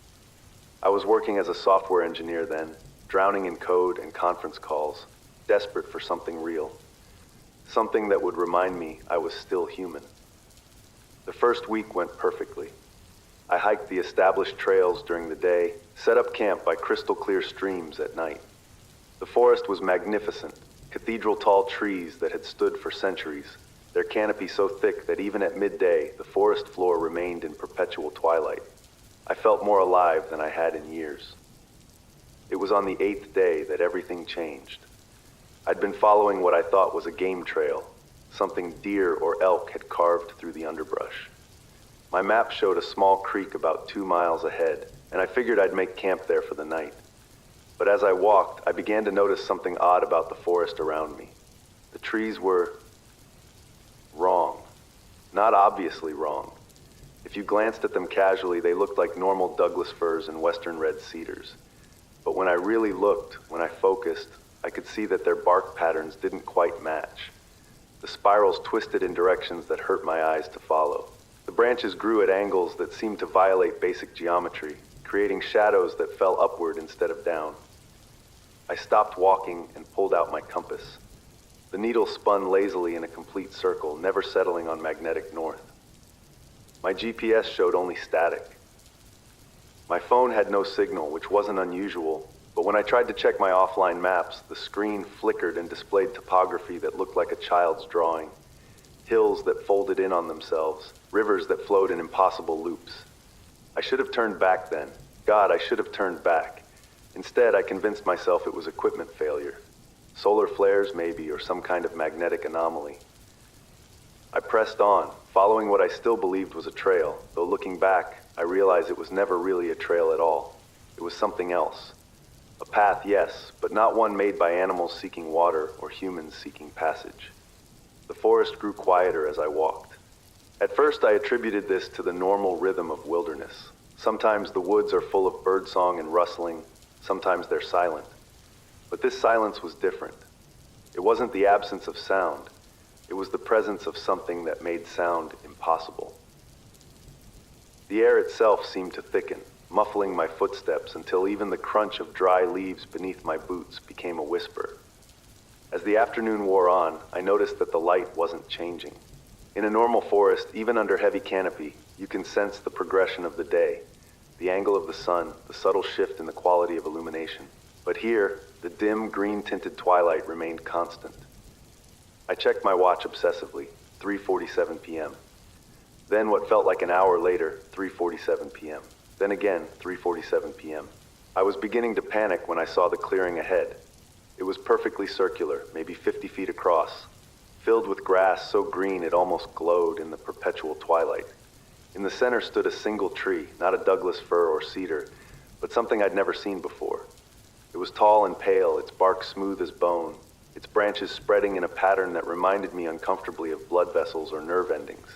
I was working as a software engineer then, drowning in code and conference calls, desperate for something real. Something that would remind me I was still human. The first week went perfectly. I hiked the established trails during the day, set up camp by crystal clear streams at night. The forest was magnificent, cathedral-tall trees that had stood for centuries, their canopy so thick that even at midday, the forest floor remained in perpetual twilight. I felt more alive than I had in years. It was on the 8th day that everything changed. I'd been following what I thought was a game trail, something deer or elk had carved through the underbrush. My map showed a small creek about 2 miles ahead, and I figured I'd make camp there for the night. But as I walked, I began to notice something odd about the forest around me. The trees were wrong. Not obviously wrong. If you glanced at them casually, they looked like normal Douglas firs and western red cedars. But when I really looked, when I focused, I could see that their bark patterns didn't quite match. The spirals twisted in directions that hurt my eyes to follow. The branches grew at angles that seemed to violate basic geometry, creating shadows that fell upward instead of down. I stopped walking and pulled out my compass. The needle spun lazily in a complete circle, never settling on magnetic north. My GPS showed only static. My phone had no signal, which wasn't unusual, but when I tried to check my offline maps, the screen flickered and displayed topography that looked like a child's drawing. Hills that folded in on themselves, rivers that flowed in impossible loops. I should have turned back then. God, I should have turned back. Instead, I convinced myself it was equipment failure. Solar flares, maybe, or some kind of magnetic anomaly. I pressed on, following what I still believed was a trail, though looking back, I realized it was never really a trail at all. It was something else. A path, yes, but not one made by animals seeking water or humans seeking passage. The forest grew quieter as I walked. At first, I attributed this to the normal rhythm of wilderness. Sometimes the woods are full of birdsong and rustling, sometimes they're silent. But this silence was different. It wasn't the absence of sound. It was the presence of something that made sound impossible. The air itself seemed to thicken, muffling my footsteps until even the crunch of dry leaves beneath my boots became a whisper. As the afternoon wore on, I noticed that the light wasn't changing. In a normal forest, even under heavy canopy, you can sense the progression of the day, the angle of the sun, the subtle shift in the quality of illumination. But here, the dim, green-tinted twilight remained constant. I checked my watch obsessively, 3:47 p.m. Then what felt like an hour later, 3:47 p.m. Then again, 3:47 p.m. I was beginning to panic when I saw the clearing ahead. It was perfectly circular, maybe 50 feet across, filled with grass so green it almost glowed in the perpetual twilight. In the center stood a single tree, not a Douglas fir or cedar, but something I'd never seen before. It was tall and pale, its bark smooth as bone, its branches spreading in a pattern that reminded me uncomfortably of blood vessels or nerve endings.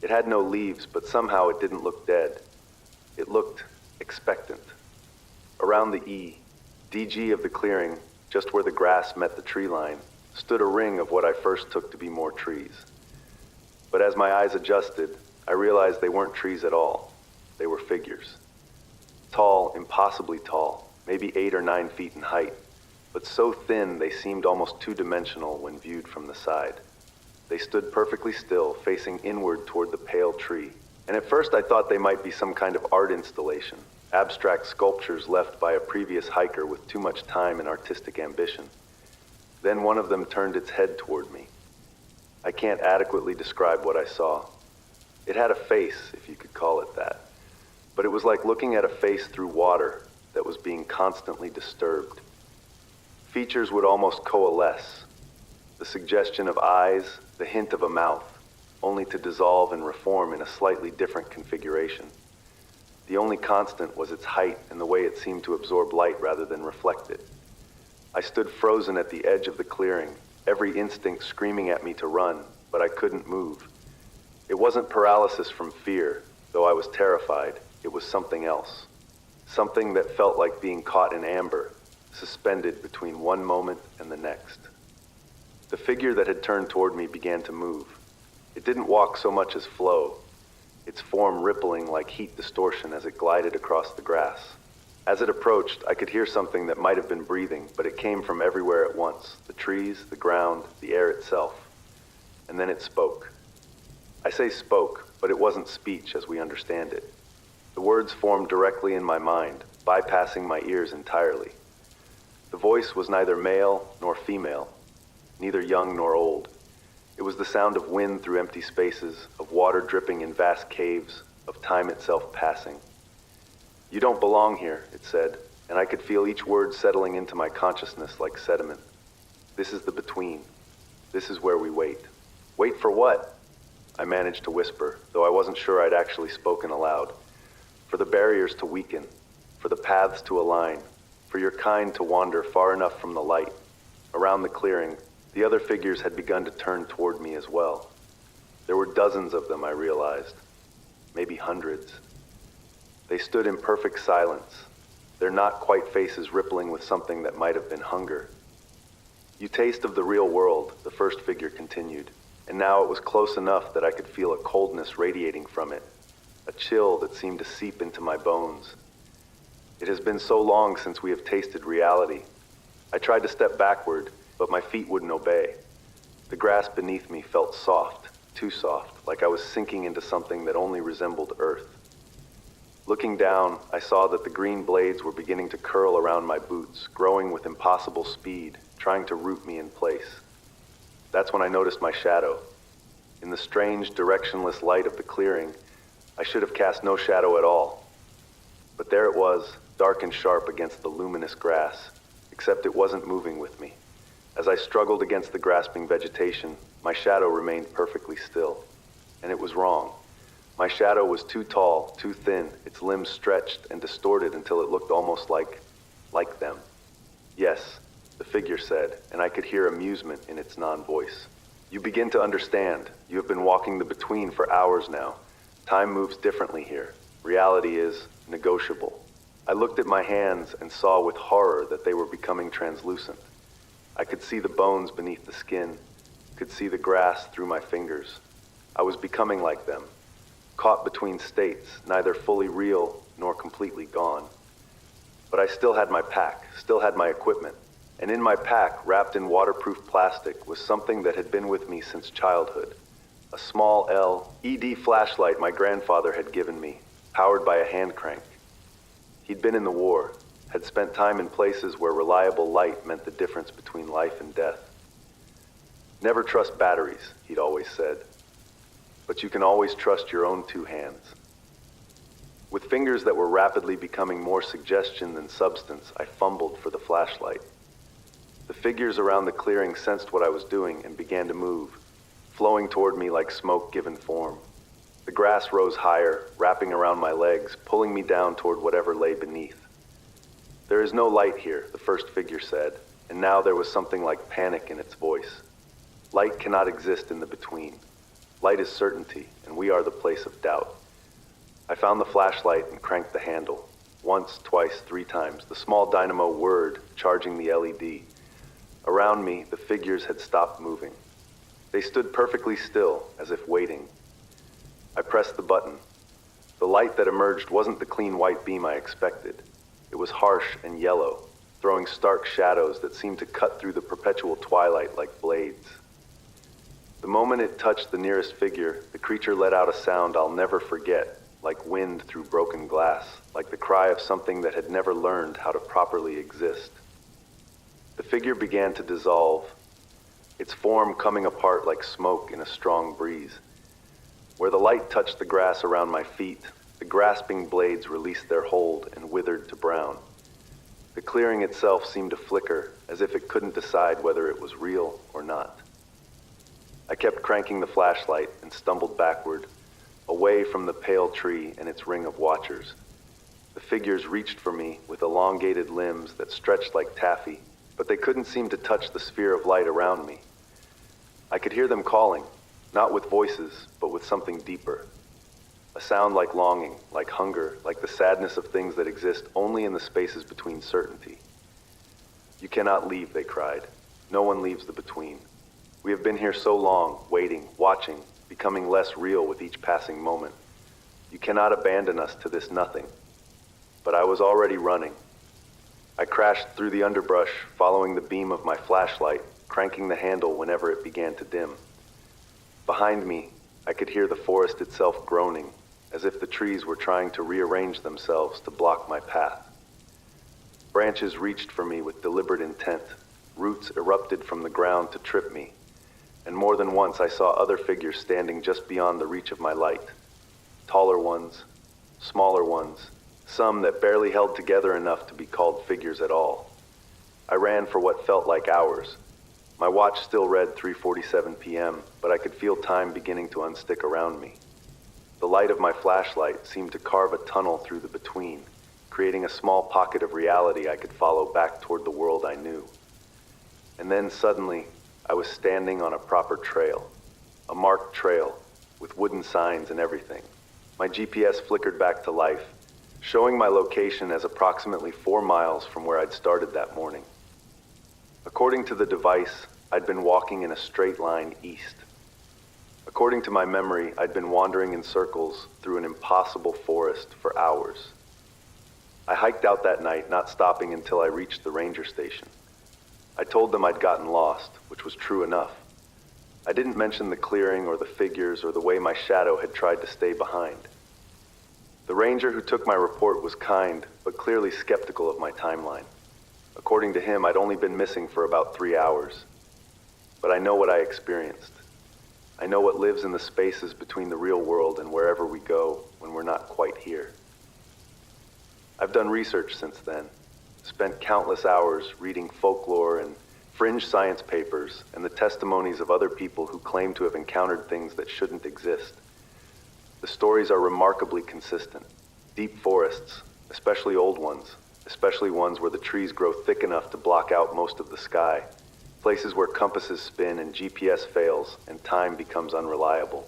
It had no leaves, but somehow it didn't look dead. It looked expectant. Around the DG of the clearing, just where the grass met the tree line, stood a ring of what I first took to be more trees. But as my eyes adjusted, I realized they weren't trees at all. They were figures. Tall, impossibly tall, maybe 8 or 9 feet in height, but so thin they seemed almost two-dimensional when viewed from the side. They stood perfectly still, facing inward toward the pale tree, and at first I thought they might be some kind of art installation, abstract sculptures left by a previous hiker with too much time and artistic ambition. Then one of them turned its head toward me. I can't adequately describe what I saw. It had a face, if you could call it that, but it was like looking at a face through water that was being constantly disturbed. Features would almost coalesce, the suggestion of eyes, the hint of a mouth, only to dissolve and reform in a slightly different configuration. The only constant was its height and the way it seemed to absorb light rather than reflect it. I stood frozen at the edge of the clearing, every instinct screaming at me to run, but I couldn't move. It wasn't paralysis from fear, though I was terrified. It was something else. Something that felt like being caught in amber, suspended between one moment and the next. The figure that had turned toward me began to move. It didn't walk so much as flow, its form rippling like heat distortion as it glided across the grass. As it approached, I could hear something that might have been breathing, but it came from everywhere at once, the trees, the ground, the air itself. And then it spoke. I say spoke, but it wasn't speech as we understand it. The words formed directly in my mind, bypassing my ears entirely. The voice was neither male nor female, neither young nor old. It was the sound of wind through empty spaces, of water dripping in vast caves, of time itself passing. "You don't belong here," it said, and I could feel each word settling into my consciousness like sediment. "This is the between. This is where we wait." "Wait for what?" I managed to whisper, though I wasn't sure I'd actually spoken aloud. "For the barriers to weaken, for the paths to align, for your kind to wander far enough from the light." Around the clearing, the other figures had begun to turn toward me as well. There were dozens of them, I realized. Maybe hundreds. They stood in perfect silence, their not-quite faces rippling with something that might have been hunger. "You taste of the real world," the first figure continued, and now it was close enough that I could feel a coldness radiating from it, a chill that seemed to seep into my bones. "It has been so long since we have tasted reality." I tried to step backward, but my feet wouldn't obey. The grass beneath me felt soft, too soft, like I was sinking into something that only resembled earth. Looking down, I saw that the green blades were beginning to curl around my boots, growing with impossible speed, trying to root me in place. That's when I noticed my shadow. In the strange, directionless light of the clearing, I should have cast no shadow at all. But there it was, dark and sharp against the luminous grass, except it wasn't moving with me. As I struggled against the grasping vegetation, my shadow remained perfectly still. And it was wrong. My shadow was too tall, too thin, its limbs stretched and distorted until it looked almost like them. "Yes," the figure said, and I could hear amusement in its non-voice. "You begin to understand. You have been walking the between for hours now. Time moves differently here. Reality is negotiable." I looked at my hands and saw with horror that they were becoming translucent. I could see the bones beneath the skin, could see the grass through my fingers. I was becoming like them, caught between states, neither fully real nor completely gone. But I still had my pack, still had my equipment, and in my pack, wrapped in waterproof plastic, was something that had been with me since childhood. A small LED flashlight my grandfather had given me, powered by a hand crank. He'd been in the war, had spent time in places where reliable light meant the difference between life and death. Never trust batteries, he'd always said, but you can always trust your own two hands. With fingers that were rapidly becoming more suggestion than substance, I fumbled for the flashlight. The figures around the clearing sensed what I was doing and began to move, flowing toward me like smoke given form. The grass rose higher, wrapping around my legs, pulling me down toward whatever lay beneath. "There is no light here," the first figure said, and now there was something like panic in its voice. "Light cannot exist in the between. Light is certainty, and we are the place of doubt." I found the flashlight and cranked the handle. Once, twice, 3 times, the small dynamo whirred, charging the LED. Around me, the figures had stopped moving. They stood perfectly still, as if waiting. I pressed the button. The light that emerged wasn't the clean white beam I expected. It was harsh and yellow, throwing stark shadows that seemed to cut through the perpetual twilight like blades. The moment it touched the nearest figure, the creature let out a sound I'll never forget, like wind through broken glass, like the cry of something that had never learned how to properly exist. The figure began to dissolve, its form coming apart like smoke in a strong breeze. Where the light touched the grass around my feet, the grasping blades released their hold and withered to brown. The clearing itself seemed to flicker, as if it couldn't decide whether it was real or not. I kept cranking the flashlight and stumbled backward, away from the pale tree and its ring of watchers. The figures reached for me with elongated limbs that stretched like taffy, but they couldn't seem to touch the sphere of light around me. I could hear them calling, not with voices, but with something deeper. A sound like longing, like hunger, like the sadness of things that exist only in the spaces between certainty. "You cannot leave," they cried. "No one leaves the between. We have been here so long, waiting, watching, becoming less real with each passing moment. You cannot abandon us to this nothing." But I was already running. I crashed through the underbrush, following the beam of my flashlight, cranking the handle whenever it began to dim. Behind me, I could hear the forest itself groaning, as if the trees were trying to rearrange themselves to block my path. Branches reached for me with deliberate intent, roots erupted from the ground to trip me, and more than once I saw other figures standing just beyond the reach of my light. Taller ones, smaller ones, some that barely held together enough to be called figures at all. I ran for what felt like hours. My watch still read 3:47 p.m., but I could feel time beginning to unstick around me. The light of my flashlight seemed to carve a tunnel through the between, creating a small pocket of reality I could follow back toward the world I knew. And then suddenly, I was standing on a proper trail, a marked trail, with wooden signs and everything. My GPS flickered back to life, showing my location as approximately 4 miles from where I'd started that morning. According to the device, I'd been walking in a straight line east. According to my memory, I'd been wandering in circles through an impossible forest for hours. I hiked out that night, not stopping until I reached the ranger station. I told them I'd gotten lost, which was true enough. I didn't mention the clearing or the figures or the way my shadow had tried to stay behind. The ranger who took my report was kind, but clearly skeptical of my timeline. According to him, I'd only been missing for about 3 hours. But I know what I experienced. I know what lives in the spaces between the real world and wherever we go when we're not quite here. I've done research since then, spent countless hours reading folklore and fringe science papers and the testimonies of other people who claim to have encountered things that shouldn't exist. The stories are remarkably consistent. Deep forests, especially old ones, especially ones where the trees grow thick enough to block out most of the sky. Places where compasses spin and GPS fails and time becomes unreliable.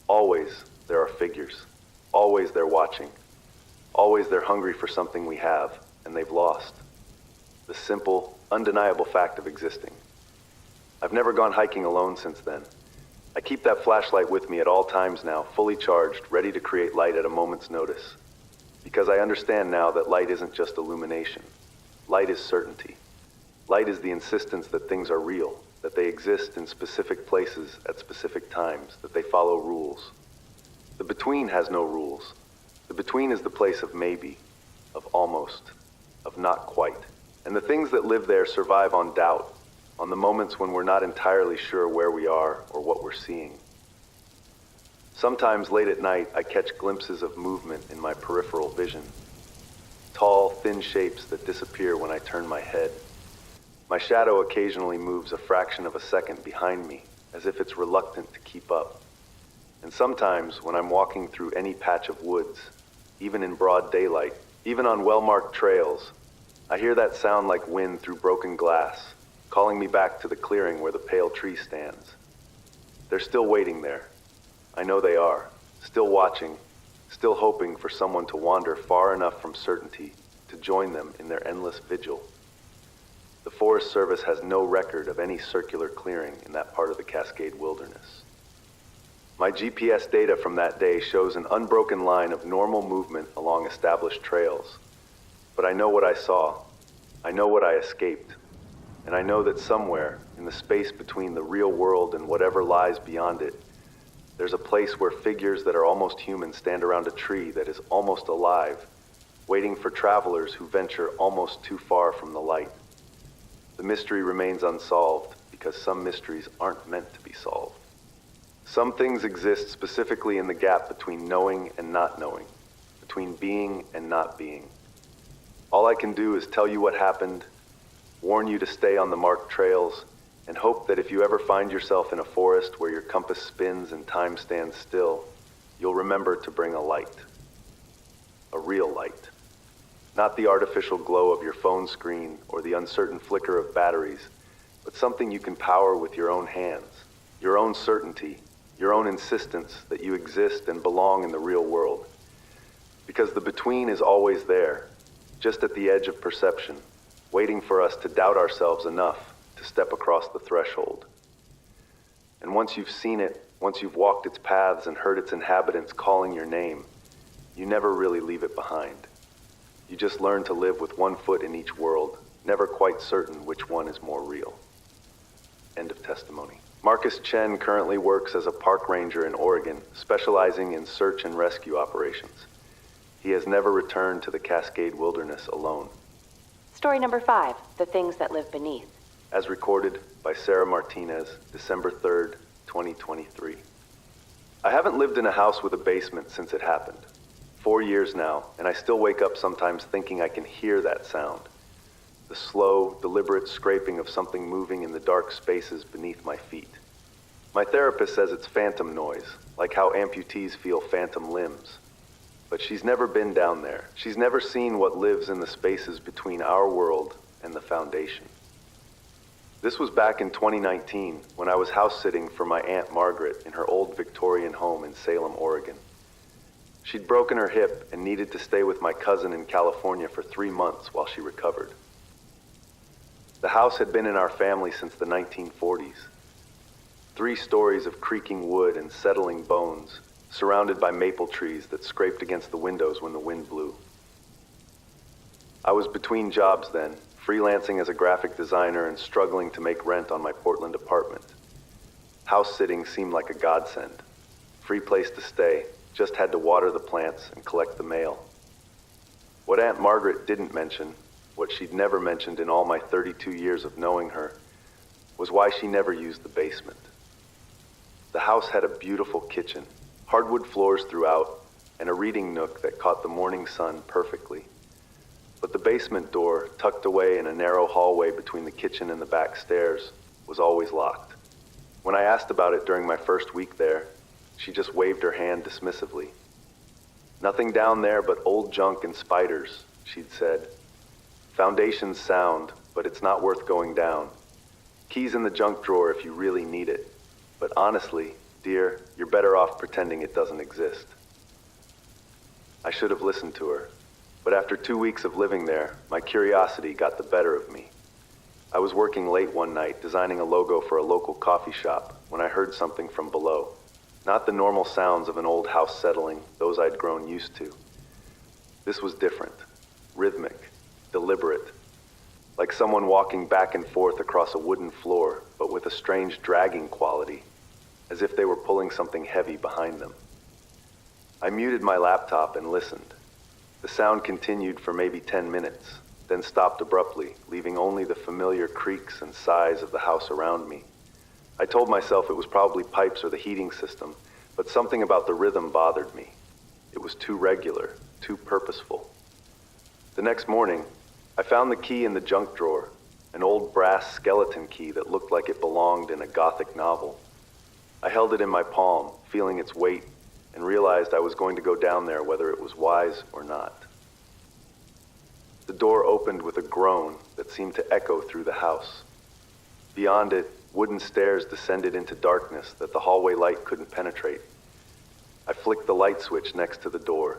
Always there are figures. Always they're watching. Always they're hungry for something we have, and they've lost. the simple, undeniable fact of existing. I've never gone hiking alone since then. I keep that flashlight with me at all times now, fully charged, ready to create light at a moment's notice. Because I understand now that light isn't just illumination. Light is certainty. Light is the insistence that things are real, that they exist in specific places at specific times, that they follow rules. The between has no rules. The between is the place of maybe, of almost, of not quite. And the things that live there survive on doubt, on the moments when we're not entirely sure where we are or what we're seeing. Sometimes late at night, I catch glimpses of movement in my peripheral vision. Tall, thin shapes that disappear when I turn my head. My shadow occasionally moves a fraction of a second behind me, as if it's reluctant to keep up. And sometimes, when I'm walking through any patch of woods, even in broad daylight, even on well-marked trails, I hear that sound like wind through broken glass, calling me back to the clearing where the pale tree stands. They're still waiting there. I know they are, still watching, still hoping for someone to wander far enough from certainty to join them in their endless vigil. The Forest Service has no record of any circular clearing in that part of the Cascade Wilderness. My GPS data from that day shows an unbroken line of normal movement along established trails. But I know what I saw. I know what I escaped. And I know that somewhere, in the space between the real world and whatever lies beyond it, there's a place where figures that are almost human stand around a tree that is almost alive, waiting for travelers who venture almost too far from the light. The mystery remains unsolved because some mysteries aren't meant to be solved. Some things exist specifically in the gap between knowing and not knowing, between being and not being. All I can do is tell you what happened, warn you to stay on the marked trails, and hope that if you ever find yourself in a forest where your compass spins and time stands still, you'll remember to bring a light. A real light. Not the artificial glow of your phone screen or the uncertain flicker of batteries, but something you can power with your own hands, your own certainty, your own insistence that you exist and belong in the real world. Because the between is always there, just at the edge of perception, waiting for us to doubt ourselves enough to step across the threshold. And once you've seen it, once you've walked its paths and heard its inhabitants calling your name, you never really leave it behind. You just learn to live with one foot in each world, never quite certain which one is more real. End of testimony. Marcus Chen currently works as a park ranger in Oregon, specializing in search and rescue operations. He has never returned to the Cascade Wilderness alone. Story number 5, The Things That Live Beneath. As recorded by Sarah Martinez, December 3rd, 2023. I haven't lived in a house with a basement since it happened. 4 years now, and I still wake up sometimes thinking I can hear that sound. The slow, deliberate scraping of something moving in the dark spaces beneath my feet. My therapist says it's phantom noise, like how amputees feel phantom limbs. But she's never been down there. She's never seen what lives in the spaces between our world and the Foundation. This was back in 2019, when I was house-sitting for my Aunt Margaret in her old Victorian home in Salem, Oregon. She'd broken her hip and needed to stay with my cousin in California for 3 months while she recovered. The house had been in our family since the 1940s. 3 stories of creaking wood and settling bones, surrounded by maple trees that scraped against the windows when the wind blew. I was between jobs then, freelancing as a graphic designer and struggling to make rent on my Portland apartment. House sitting seemed like a godsend. Free place to stay, just had to water the plants and collect the mail. What Aunt Margaret didn't mention, what she'd never mentioned in all my 32 years of knowing her, was why she never used the basement. The house had a beautiful kitchen, hardwood floors throughout, and a reading nook that caught the morning sun perfectly. But the basement door, tucked away in a narrow hallway between the kitchen and the back stairs, was always locked. When I asked about it during my first week there, she just waved her hand dismissively. "Nothing down there but old junk and spiders," she'd said. "Foundation's sound, but it's not worth going down. Key's in the junk drawer if you really need it. But honestly, dear, you're better off pretending it doesn't exist." I should have listened to her. But after 2 weeks of living there, my curiosity got the better of me. I was working late one night designing a logo for a local coffee shop when I heard something from below. Not the normal sounds of an old house settling, those I'd grown used to. This was different, rhythmic, deliberate, like someone walking back and forth across a wooden floor, but with a strange dragging quality, as if they were pulling something heavy behind them. I muted my laptop and listened. The sound continued for maybe 10 minutes, then stopped abruptly, leaving only the familiar creaks and sighs of the house around me. I told myself it was probably pipes or the heating system, but something about the rhythm bothered me. It was too regular, too purposeful. The next morning, I found the key in the junk drawer, an old brass skeleton key that looked like it belonged in a Gothic novel. I held it in my palm, feeling its weight, and realized I was going to go down there whether it was wise or not. The door opened with a groan that seemed to echo through the house. Beyond it, wooden stairs descended into darkness that the hallway light couldn't penetrate. I flicked the light switch next to the door,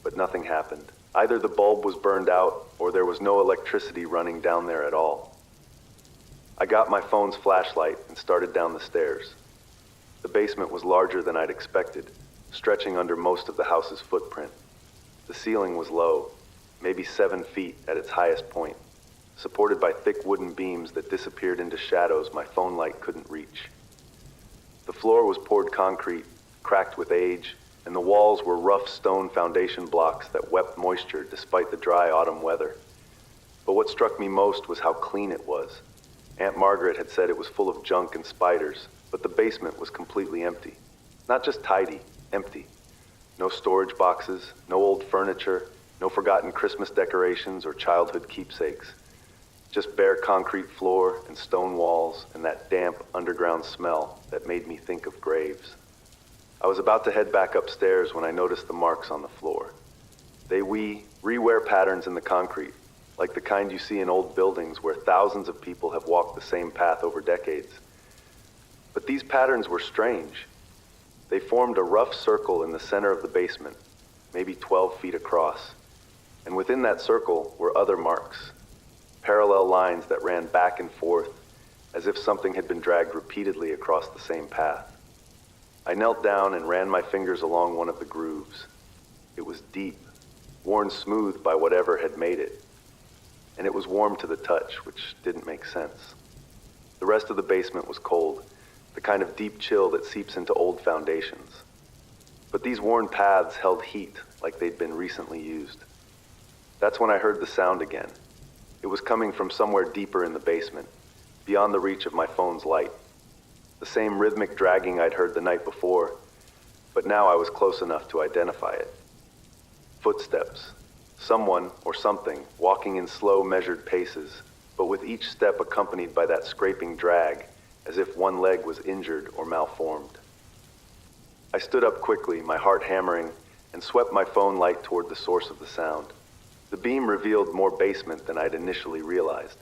but nothing happened. Either the bulb was burned out, or there was no electricity running down there at all. I got my phone's flashlight and started down the stairs. The basement was larger than I'd expected, stretching under most of the house's footprint. The ceiling was low, maybe 7 feet at its highest point, supported by thick wooden beams that disappeared into shadows my phone light couldn't reach. The floor was poured concrete, cracked with age, and the walls were rough stone foundation blocks that wept moisture despite the dry autumn weather. But what struck me most was how clean it was. Aunt Margaret had said it was full of junk and spiders, but the basement was completely empty. Not just tidy, empty. No storage boxes, no old furniture, no forgotten Christmas decorations or childhood keepsakes. Just bare concrete floor and stone walls and that damp underground smell that made me think of graves. I was about to head back upstairs when I noticed the marks on the floor. They re-wear patterns in the concrete, like the kind you see in old buildings where thousands of people have walked the same path over decades. But these patterns were strange. They formed a rough circle in the center of the basement, maybe 12 feet across. And within that circle were other marks, parallel lines that ran back and forth as if something had been dragged repeatedly across the same path. I knelt down and ran my fingers along one of the grooves. It was deep, worn smooth by whatever had made it. And it was warm to the touch, which didn't make sense. The rest of the basement was cold, the kind of deep chill that seeps into old foundations. But these worn paths held heat like they'd been recently used. That's when I heard the sound again. It was coming from somewhere deeper in the basement, beyond the reach of my phone's light. The same rhythmic dragging I'd heard the night before, but now I was close enough to identify it. Footsteps. Someone or something walking in slow, measured paces, but with each step accompanied by that scraping drag, as if one leg was injured or malformed. I stood up quickly, my heart hammering, and swept my phone light toward the source of the sound. The beam revealed more basement than I'd initially realized.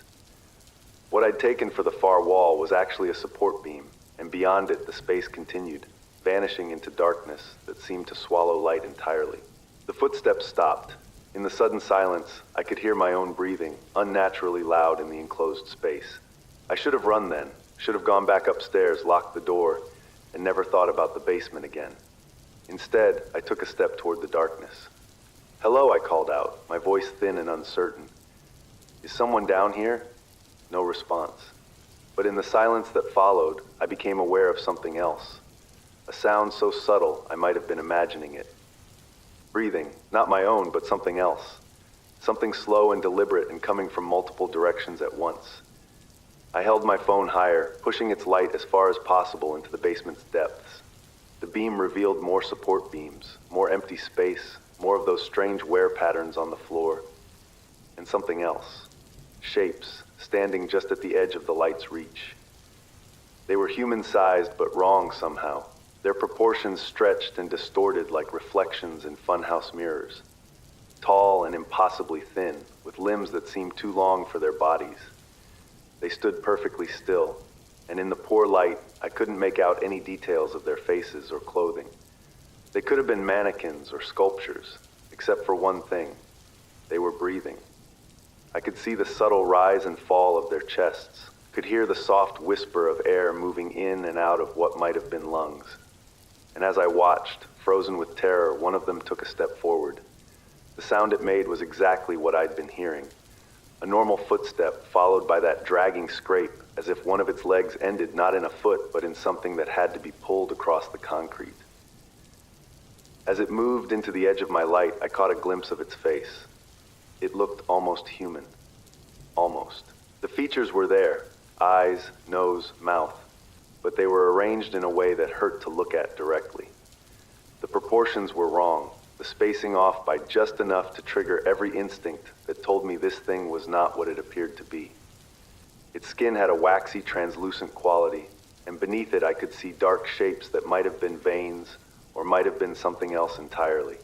What I'd taken for the far wall was actually a support beam, and beyond it the space continued, vanishing into darkness that seemed to swallow light entirely. The footsteps stopped. In the sudden silence, I could hear my own breathing, unnaturally loud in the enclosed space. I should have run then, should have gone back upstairs, locked the door, and never thought about the basement again. Instead, I took a step toward the darkness. "Hello," I called out, my voice thin and uncertain. "Is someone down here?" No response. But in the silence that followed, I became aware of something else. A sound so subtle I might have been imagining it. Breathing, not my own, but something else. Something slow and deliberate and coming from multiple directions at once. I held my phone higher, pushing its light as far as possible into the basement's depths. The beam revealed more support beams, more empty space, more of those strange wear patterns on the floor, and something else. Shapes, standing just at the edge of the light's reach. They were human-sized but wrong somehow, their proportions stretched and distorted like reflections in funhouse mirrors. Tall and impossibly thin, with limbs that seemed too long for their bodies. They stood perfectly still, and in the poor light, I couldn't make out any details of their faces or clothing. They could have been mannequins or sculptures, except for one thing. They were breathing. I could see the subtle rise and fall of their chests, could hear the soft whisper of air moving in and out of what might have been lungs. And as I watched, frozen with terror, one of them took a step forward. The sound it made was exactly what I'd been hearing. A normal footstep followed by that dragging scrape, as if one of its legs ended not in a foot, but in something that had to be pulled across the concrete. As it moved into the edge of my light, I caught a glimpse of its face. It looked almost human. Almost. The features were there, eyes, nose, mouth, but they were arranged in a way that hurt to look at directly. The proportions were wrong, the spacing off by just enough to trigger every instinct that told me this thing was not what it appeared to be. Its skin had a waxy, translucent quality, and beneath it I could see dark shapes that might have been veins or might have been something else entirely.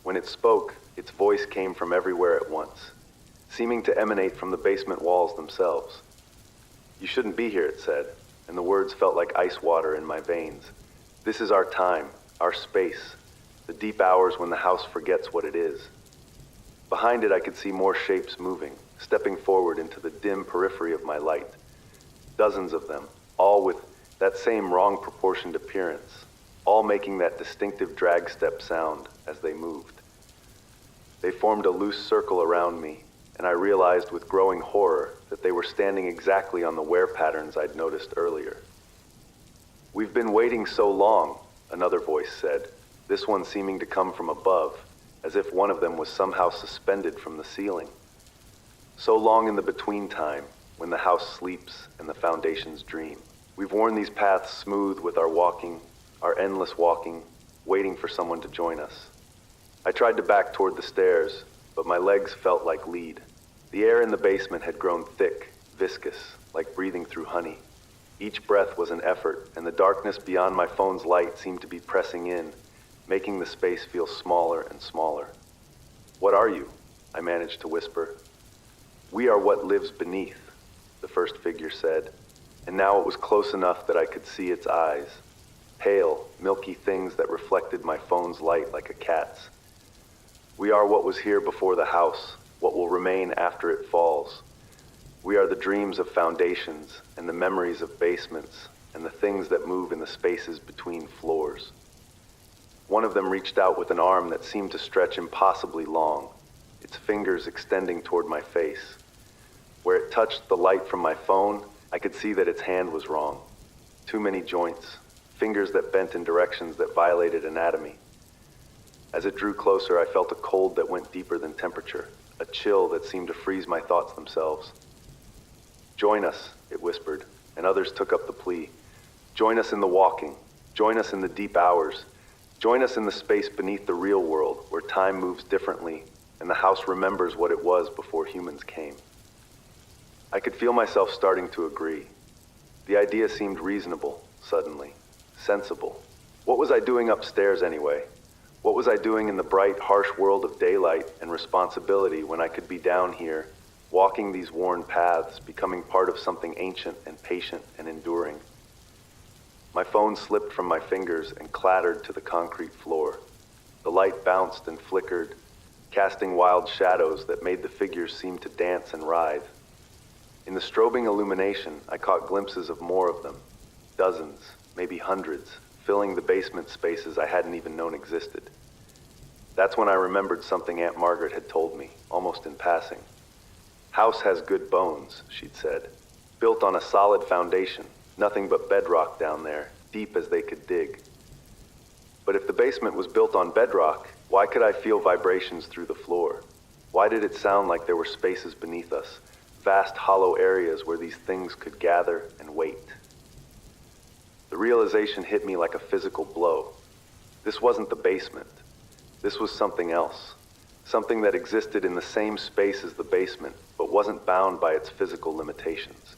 When it spoke, its voice came from everywhere at once, seeming to emanate from the basement walls themselves. "You shouldn't be here," it said, and the words felt like ice water in my veins. "This is our time, our space, the deep hours when the house forgets what it is." Behind it I could see more shapes moving, stepping forward into the dim periphery of my light. Dozens of them, all with that same wrong proportioned appearance, all making that distinctive drag step sound as they moved. They formed a loose circle around me, and I realized with growing horror that they were standing exactly on the wear patterns I'd noticed earlier. "We've been waiting so long," another voice said, this one seeming to come from above, as if one of them was somehow suspended from the ceiling. "So long in the between time, when the house sleeps and the foundations dream. We've worn these paths smooth with our walking, our endless walking, waiting for someone to join us." I tried to back toward the stairs, but my legs felt like lead. The air in the basement had grown thick, viscous, like breathing through honey. Each breath was an effort, and the darkness beyond my phone's light seemed to be pressing in, making the space feel smaller and smaller. "What are you?" I managed to whisper. "We are what lives beneath," the first figure said, and now it was close enough that I could see its eyes. Pale, milky things that reflected my phone's light like a cat's. "We are what was here before the house, what will remain after it falls. We are the dreams of foundations and the memories of basements and the things that move in the spaces between floors." One of them reached out with an arm that seemed to stretch impossibly long, its fingers extending toward my face. Where it touched the light from my phone, I could see that its hand was wrong. Too many joints, fingers that bent in directions that violated anatomy. As it drew closer, I felt a cold that went deeper than temperature, a chill that seemed to freeze my thoughts themselves. "Join us," it whispered, and others took up the plea. "Join us in the walking. Join us in the deep hours. Join us in the space beneath the real world, where time moves differently, and the house remembers what it was before humans came." I could feel myself starting to agree. The idea seemed reasonable, suddenly, sensible. What was I doing upstairs anyway? What was I doing in the bright, harsh world of daylight and responsibility when I could be down here, walking these worn paths, becoming part of something ancient and patient and enduring? My phone slipped from my fingers and clattered to the concrete floor. The light bounced and flickered, casting wild shadows that made the figures seem to dance and writhe. In the strobing illumination, I caught glimpses of more of them, dozens, maybe hundreds, filling the basement spaces I hadn't even known existed. That's when I remembered something Aunt Margaret had told me, almost in passing. "House has good bones," she'd said. "Built on a solid foundation, nothing but bedrock down there, deep as they could dig." But if the basement was built on bedrock, why could I feel vibrations through the floor? Why did it sound like there were spaces beneath us, vast hollow areas where these things could gather and wait? The realization hit me like a physical blow. This wasn't the basement. This was something else. Something that existed in the same space as the basement, but wasn't bound by its physical limitations.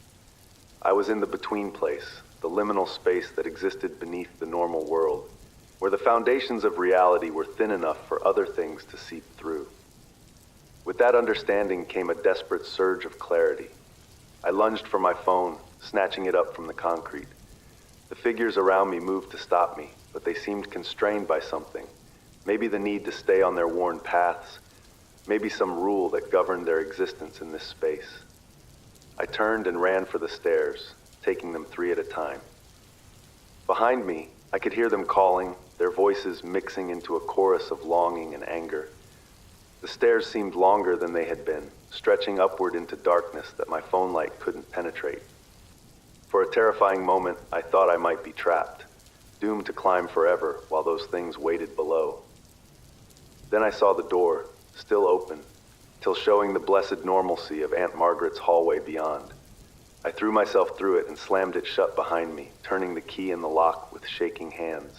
I was in the between place, the liminal space that existed beneath the normal world, where the foundations of reality were thin enough for other things to seep through. With that understanding came a desperate surge of clarity. I lunged for my phone, snatching it up from the concrete. The figures around me moved to stop me, but they seemed constrained by something. Maybe the need to stay on their worn paths, maybe some rule that governed their existence in this space. I turned and ran for the stairs, taking them 3 at a time. Behind me, I could hear them calling, their voices mixing into a chorus of longing and anger. The stairs seemed longer than they had been, stretching upward into darkness that my phone light couldn't penetrate. For a terrifying moment, I thought I might be trapped, doomed to climb forever while those things waited below. Then I saw the door, still open, till showing the blessed normalcy of Aunt Margaret's hallway beyond. I threw myself through it and slammed it shut behind me, turning the key in the lock with shaking hands.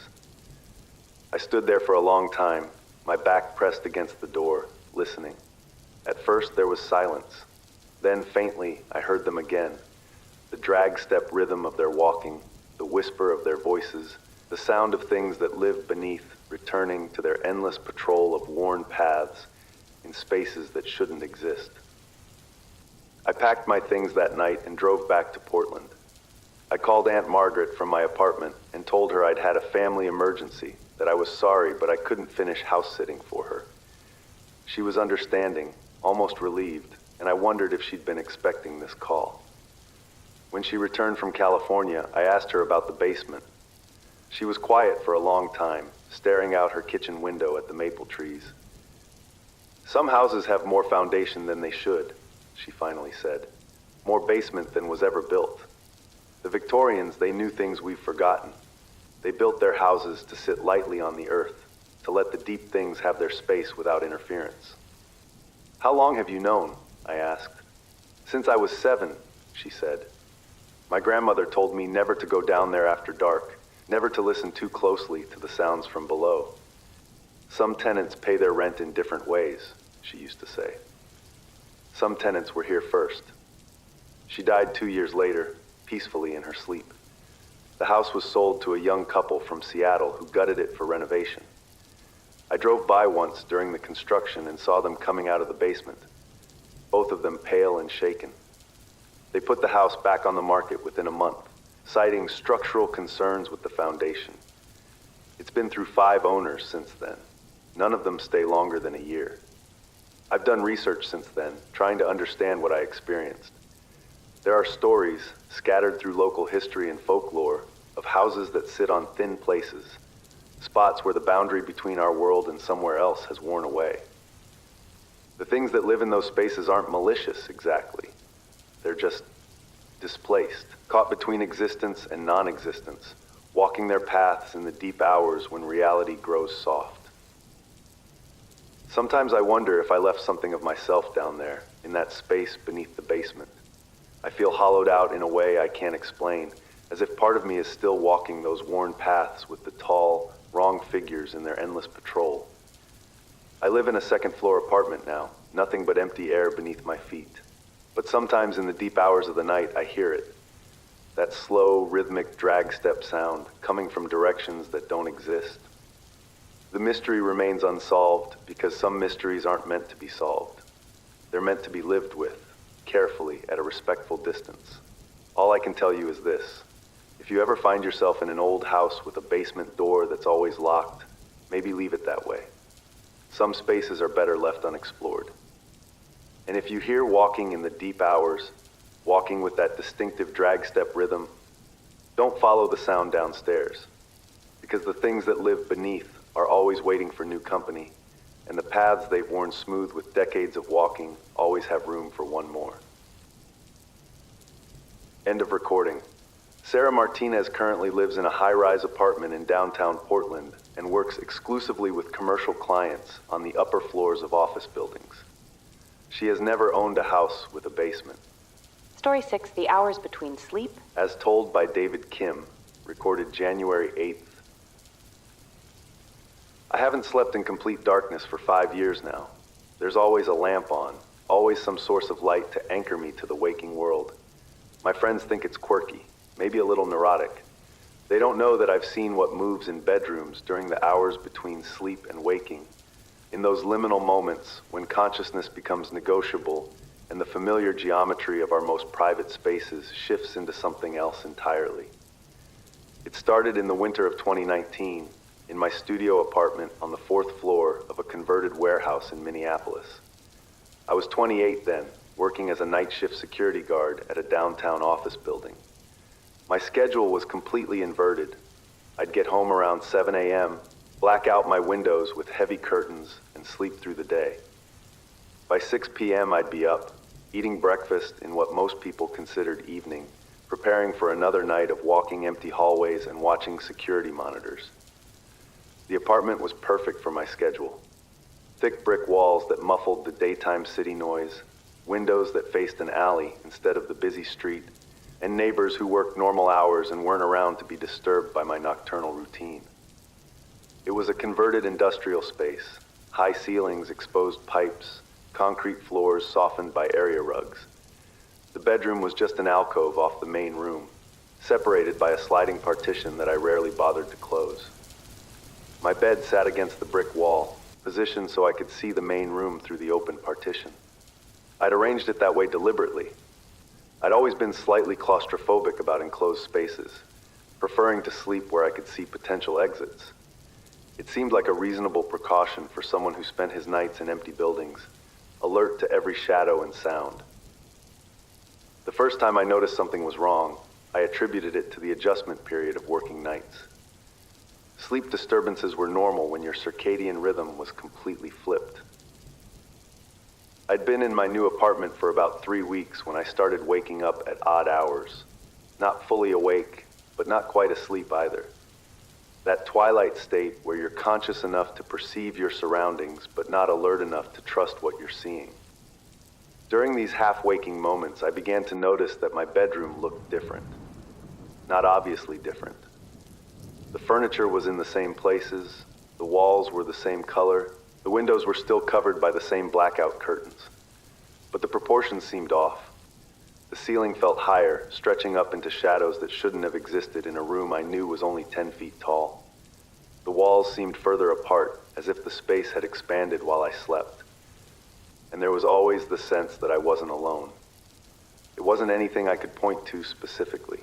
I stood there for a long time, my back pressed against the door, listening. At first there was silence. Then faintly I heard them again. The drag step rhythm of their walking, the whisper of their voices, the sound of things that live beneath, returning to their endless patrol of worn paths in spaces that shouldn't exist. I packed my things that night and drove back to Portland. I called Aunt Margaret from my apartment and told her I'd had a family emergency, that I was sorry, but I couldn't finish house sitting for her. She was understanding, almost relieved, and I wondered if she'd been expecting this call. When she returned from California, I asked her about the basement. She was quiet for a long time, staring out her kitchen window at the maple trees. Some houses have more foundation than they should, she finally said. More basement than was ever built. The Victorians, they knew things we've forgotten. They built their houses to sit lightly on the earth, to let the deep things have their space without interference. How long have you known? I asked. Since I was 7, she said. My grandmother told me never to go down there after dark, never to listen too closely to the sounds from below. Some tenants pay their rent in different ways, she used to say. Some tenants were here first. She died 2 years later, peacefully in her sleep. The house was sold to a young couple from Seattle who gutted it for renovation. I drove by once during the construction and saw them coming out of the basement, both of them pale and shaken. They put the house back on the market within a month, citing structural concerns with the foundation. It's been through 5 owners since then. None of them stay longer than a year. I've done research since then, trying to understand what I experienced. There are stories, scattered through local history and folklore, of houses that sit on thin places, spots where the boundary between our world and somewhere else has worn away. The things that live in those spaces aren't malicious, exactly. They're just displaced, caught between existence and non-existence, walking their paths in the deep hours when reality grows soft. Sometimes I wonder if I left something of myself down there, in that space beneath the basement. I feel hollowed out in a way I can't explain, as if part of me is still walking those worn paths with the tall, wrong figures in their endless patrol. I live in a second-floor apartment now, nothing but empty air beneath my feet. But sometimes in the deep hours of the night, I hear it. That slow, rhythmic drag step sound coming from directions that don't exist. The mystery remains unsolved because some mysteries aren't meant to be solved. They're meant to be lived with, carefully, at a respectful distance. All I can tell you is this. If you ever find yourself in an old house with a basement door that's always locked, maybe leave it that way. Some spaces are better left unexplored. And if you hear walking in the deep hours, walking with that distinctive drag step rhythm, don't follow the sound downstairs, because the things that live beneath are always waiting for new company, and the paths they've worn smooth with decades of walking always have room for one more. End of recording. Sarah Martinez currently lives in a high-rise apartment in downtown Portland and works exclusively with commercial clients on the upper floors of office buildings. She has never owned a house with a basement. Story 6, The Hours Between Sleep. As told by David Kim, recorded January 8th. I haven't slept in complete darkness for 5 years now. There's always a lamp on, always some source of light to anchor me to the waking world. My friends think it's quirky, maybe a little neurotic. They don't know that I've seen what moves in bedrooms during the hours between sleep and waking, in those liminal moments when consciousness becomes negotiable and the familiar geometry of our most private spaces shifts into something else entirely. It started in the winter of 2019, in my studio apartment on the 4th floor of a converted warehouse in Minneapolis. I was 28 then, working as a night shift security guard at a downtown office building. My schedule was completely inverted. I'd get home around 7 a.m., black out my windows with heavy curtains, and sleep through the day. By 6 p.m., I'd be up, eating breakfast in what most people considered evening, preparing for another night of walking empty hallways and watching security monitors. The apartment was perfect for my schedule. Thick brick walls that muffled the daytime city noise, windows that faced an alley instead of the busy street, and neighbors who worked normal hours and weren't around to be disturbed by my nocturnal routine. It was a converted industrial space, high ceilings, exposed pipes, concrete floors softened by area rugs. The bedroom was just an alcove off the main room, separated by a sliding partition that I rarely bothered to close. My bed sat against the brick wall, positioned so I could see the main room through the open partition. I'd arranged it that way deliberately. I'd always been slightly claustrophobic about enclosed spaces, preferring to sleep where I could see potential exits. It seemed like a reasonable precaution for someone who spent his nights in empty buildings, alert to every shadow and sound. The first time I noticed something was wrong, I attributed it to the adjustment period of working nights. Sleep disturbances were normal when your circadian rhythm was completely flipped. I'd been in my new apartment for about 3 weeks when I started waking up at odd hours. Not fully awake, but not quite asleep either. That twilight state where you're conscious enough to perceive your surroundings, but not alert enough to trust what you're seeing. During these half-waking moments, I began to notice that my bedroom looked different. Not obviously different. The furniture was in the same places, the walls were the same color, the windows were still covered by the same blackout curtains. But the proportions seemed off. The ceiling felt higher, stretching up into shadows that shouldn't have existed in a room I knew was only 10 feet tall. The walls seemed further apart, as if the space had expanded while I slept. And there was always the sense that I wasn't alone. It wasn't anything I could point to specifically.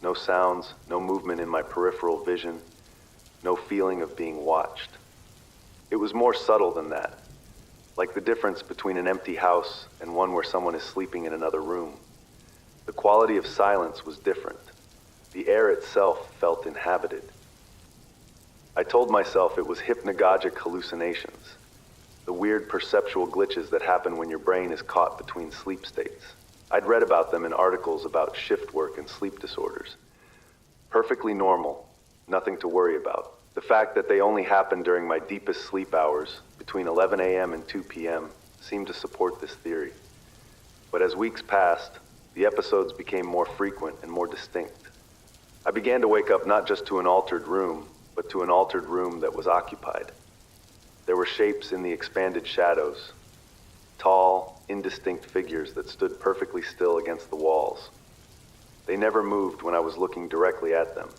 No sounds, no movement in my peripheral vision, no feeling of being watched. It was more subtle than that, like the difference between an empty house and one where someone is sleeping in another room. The quality of silence was different. The air itself felt inhabited. I told myself it was hypnagogic hallucinations, the weird perceptual glitches that happen when your brain is caught between sleep states. I'd read about them in articles about shift work and sleep disorders. Perfectly normal, nothing to worry about. The fact that they only happened during my deepest sleep hours, between 11 a.m. and 2 p.m., seemed to support this theory. But as weeks passed, the episodes became more frequent and more distinct. I began to wake up not just to an altered room, but to an altered room that was occupied. There were shapes in the expanded shadows, tall, indistinct figures that stood perfectly still against the walls. They never moved when I was looking directly at them,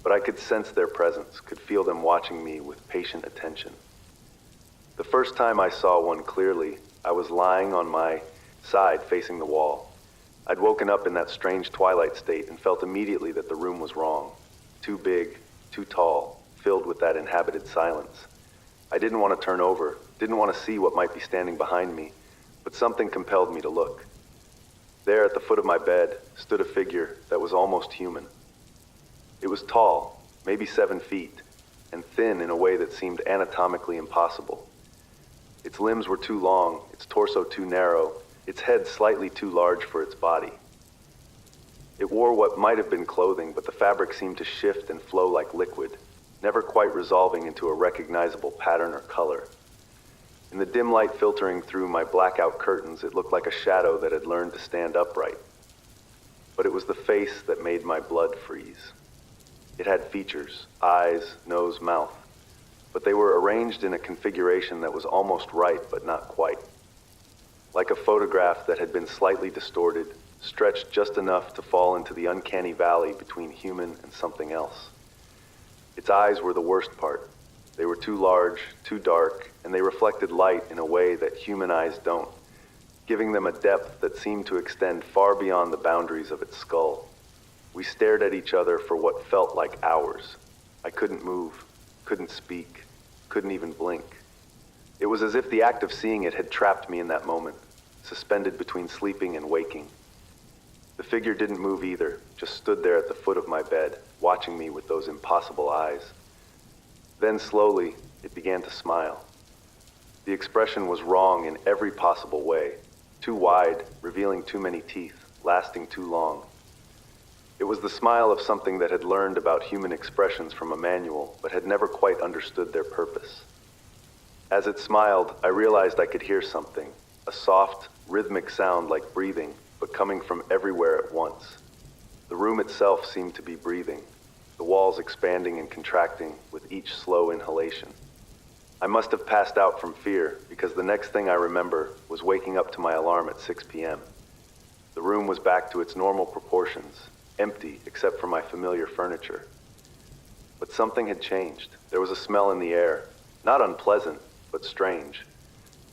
but I could sense their presence, could feel them watching me with patient attention. The first time I saw one clearly, I was lying on my side facing the wall. I'd woken up in that strange twilight state and felt immediately that the room was wrong. Too big, too tall, filled with that inhabited silence. I didn't want to turn over, didn't want to see what might be standing behind me, but something compelled me to look. There at the foot of my bed stood a figure that was almost human. It was tall, maybe 7 feet, and thin in a way that seemed anatomically impossible. Its limbs were too long, its torso too narrow, its head slightly too large for its body. It wore what might have been clothing, but the fabric seemed to shift and flow like liquid, never quite resolving into a recognizable pattern or color. In the dim light filtering through my blackout curtains, it looked like a shadow that had learned to stand upright. But it was the face that made my blood freeze. It had features, eyes, nose, mouth, but they were arranged in a configuration that was almost right, but not quite. Like a photograph that had been slightly distorted, stretched just enough to fall into the uncanny valley between human and something else. Its eyes were the worst part. They were too large, too dark, and they reflected light in a way that human eyes don't, giving them a depth that seemed to extend far beyond the boundaries of its skull. We stared at each other for what felt like hours. I couldn't move, couldn't speak, couldn't even blink. It was as if the act of seeing it had trapped me in that moment, suspended between sleeping and waking. The figure didn't move either, just stood there at the foot of my bed, watching me with those impossible eyes. Then slowly, it began to smile. The expression was wrong in every possible way, too wide, revealing too many teeth, lasting too long. It was the smile of something that had learned about human expressions from a manual, but had never quite understood their purpose. As it smiled, I realized I could hear something, a soft, rhythmic sound like breathing, but coming from everywhere at once. The room itself seemed to be breathing, the walls expanding and contracting with each slow inhalation. I must have passed out from fear, because the next thing I remember was waking up to my alarm at 6 p.m. The room was back to its normal proportions, empty except for my familiar furniture. But something had changed. There was a smell in the air, not unpleasant, but strange,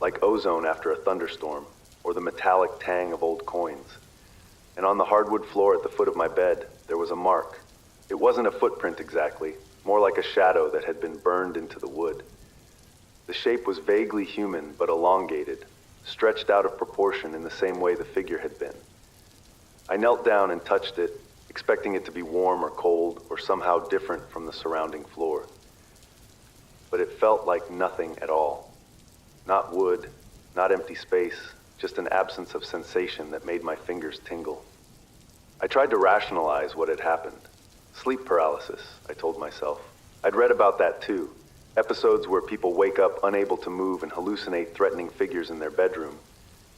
like ozone after a thunderstorm, or the metallic tang of old coins. And on the hardwood floor at the foot of my bed, there was a mark. It wasn't a footprint exactly, more like a shadow that had been burned into the wood. The shape was vaguely human, but elongated, stretched out of proportion in the same way the figure had been. I knelt down and touched it, expecting it to be warm or cold, or somehow different from the surrounding floor. But it felt like nothing at all. Not wood, not empty space, just an absence of sensation that made my fingers tingle. I tried to rationalize what had happened. Sleep paralysis, I told myself. I'd read about that too. Episodes where people wake up unable to move and hallucinate threatening figures in their bedroom.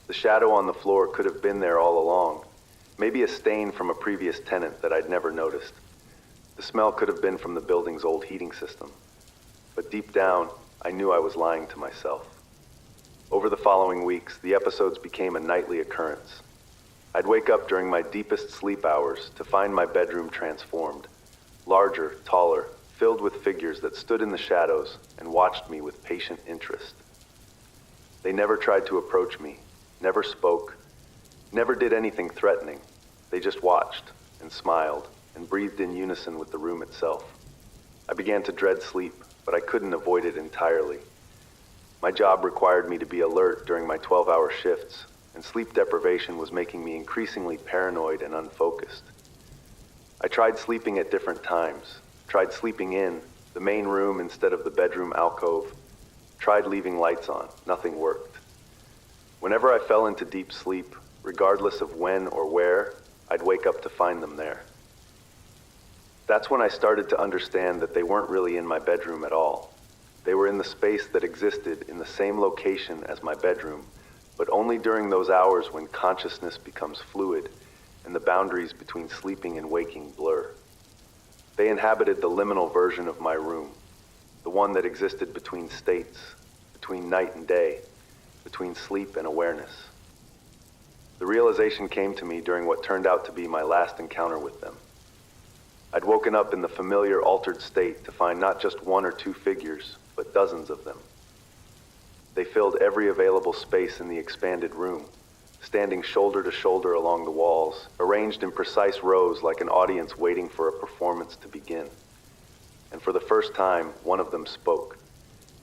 The shadow on the floor could have been there all along. Maybe a stain from a previous tenant that I'd never noticed. The smell could have been from the building's old heating system. But deep down, I knew I was lying to myself. Over the following weeks, the episodes became a nightly occurrence. I'd wake up during my deepest sleep hours to find my bedroom transformed. Larger, taller, filled with figures that stood in the shadows and watched me with patient interest. They never tried to approach me, never spoke, never did anything threatening. They just watched and smiled and breathed in unison with the room itself. I began to dread sleep, but I couldn't avoid it entirely. My job required me to be alert during my 12-hour shifts, and sleep deprivation was making me increasingly paranoid and unfocused. I tried sleeping at different times, tried sleeping in the main room instead of the bedroom alcove, tried leaving lights on. Nothing worked. Whenever I fell into deep sleep, regardless of when or where, I'd wake up to find them there. That's when I started to understand that they weren't really in my bedroom at all. They were in the space that existed in the same location as my bedroom, but only during those hours when consciousness becomes fluid and the boundaries between sleeping and waking blur. They inhabited the liminal version of my room, the one that existed between states, between night and day, between sleep and awareness. The realization came to me during what turned out to be my last encounter with them. I'd woken up in the familiar altered state to find not just one or two figures, but dozens of them. They filled every available space in the expanded room, standing shoulder to shoulder along the walls, arranged in precise rows like an audience waiting for a performance to begin. And for the first time, one of them spoke.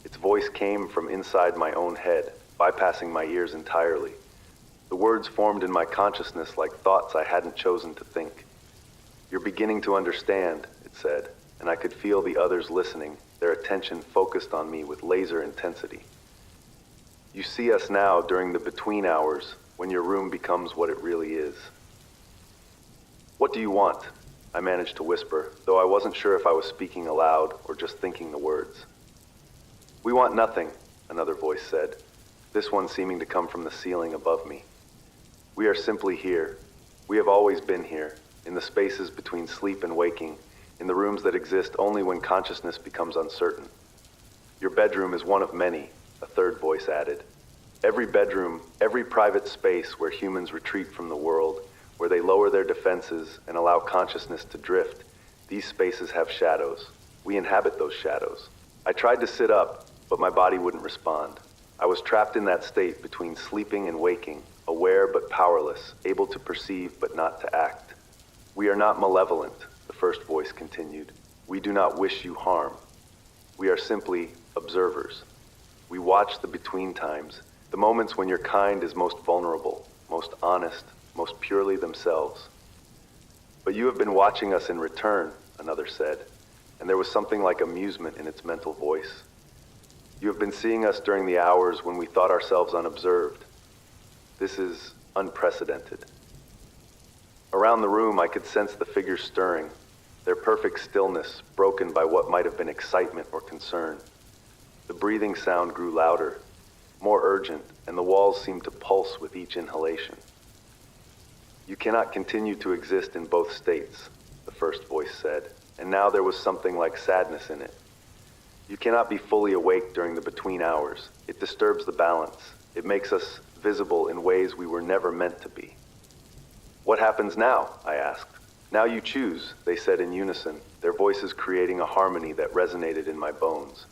Its voice came from inside my own head, bypassing my ears entirely. The words formed in my consciousness like thoughts I hadn't chosen to think. "You're beginning to understand," it said, and I could feel the others listening, their attention focused on me with laser intensity. "You see us now during the between hours, when your room becomes what it really is." "What do you want?" I managed to whisper, though I wasn't sure if I was speaking aloud or just thinking the words. "We want nothing," another voice said, this one seeming to come from the ceiling above me. "We are simply here. We have always been here, in the spaces between sleep and waking, in the rooms that exist only when consciousness becomes uncertain. Your bedroom is one of many," a third voice added. "Every bedroom, every private space where humans retreat from the world, where they lower their defenses and allow consciousness to drift, these spaces have shadows. We inhabit those shadows." I tried to sit up, but my body wouldn't respond. I was trapped in that state between sleeping and waking, aware but powerless, able to perceive but not to act. "We are not malevolent," the first voice continued. "We do not wish you harm. We are simply observers." We watch the between times, the moments when your kind is most vulnerable, most honest, most purely themselves. But you have been watching us in return, another said, and there was something like amusement in its mental voice. You have been seeing us during the hours when we thought ourselves unobserved. This is unprecedented. Around the room, I could sense the figures stirring, their perfect stillness broken by what might have been excitement or concern. The breathing sound grew louder, more urgent, and the walls seemed to pulse with each inhalation. You cannot continue to exist in both states, the first voice said, and now there was something like sadness in it. You cannot be fully awake during the between hours. It disturbs the balance. It makes us visible in ways we were never meant to be. What happens now? I asked. Now you choose, they said in unison, their voices creating a harmony that resonated in my bones.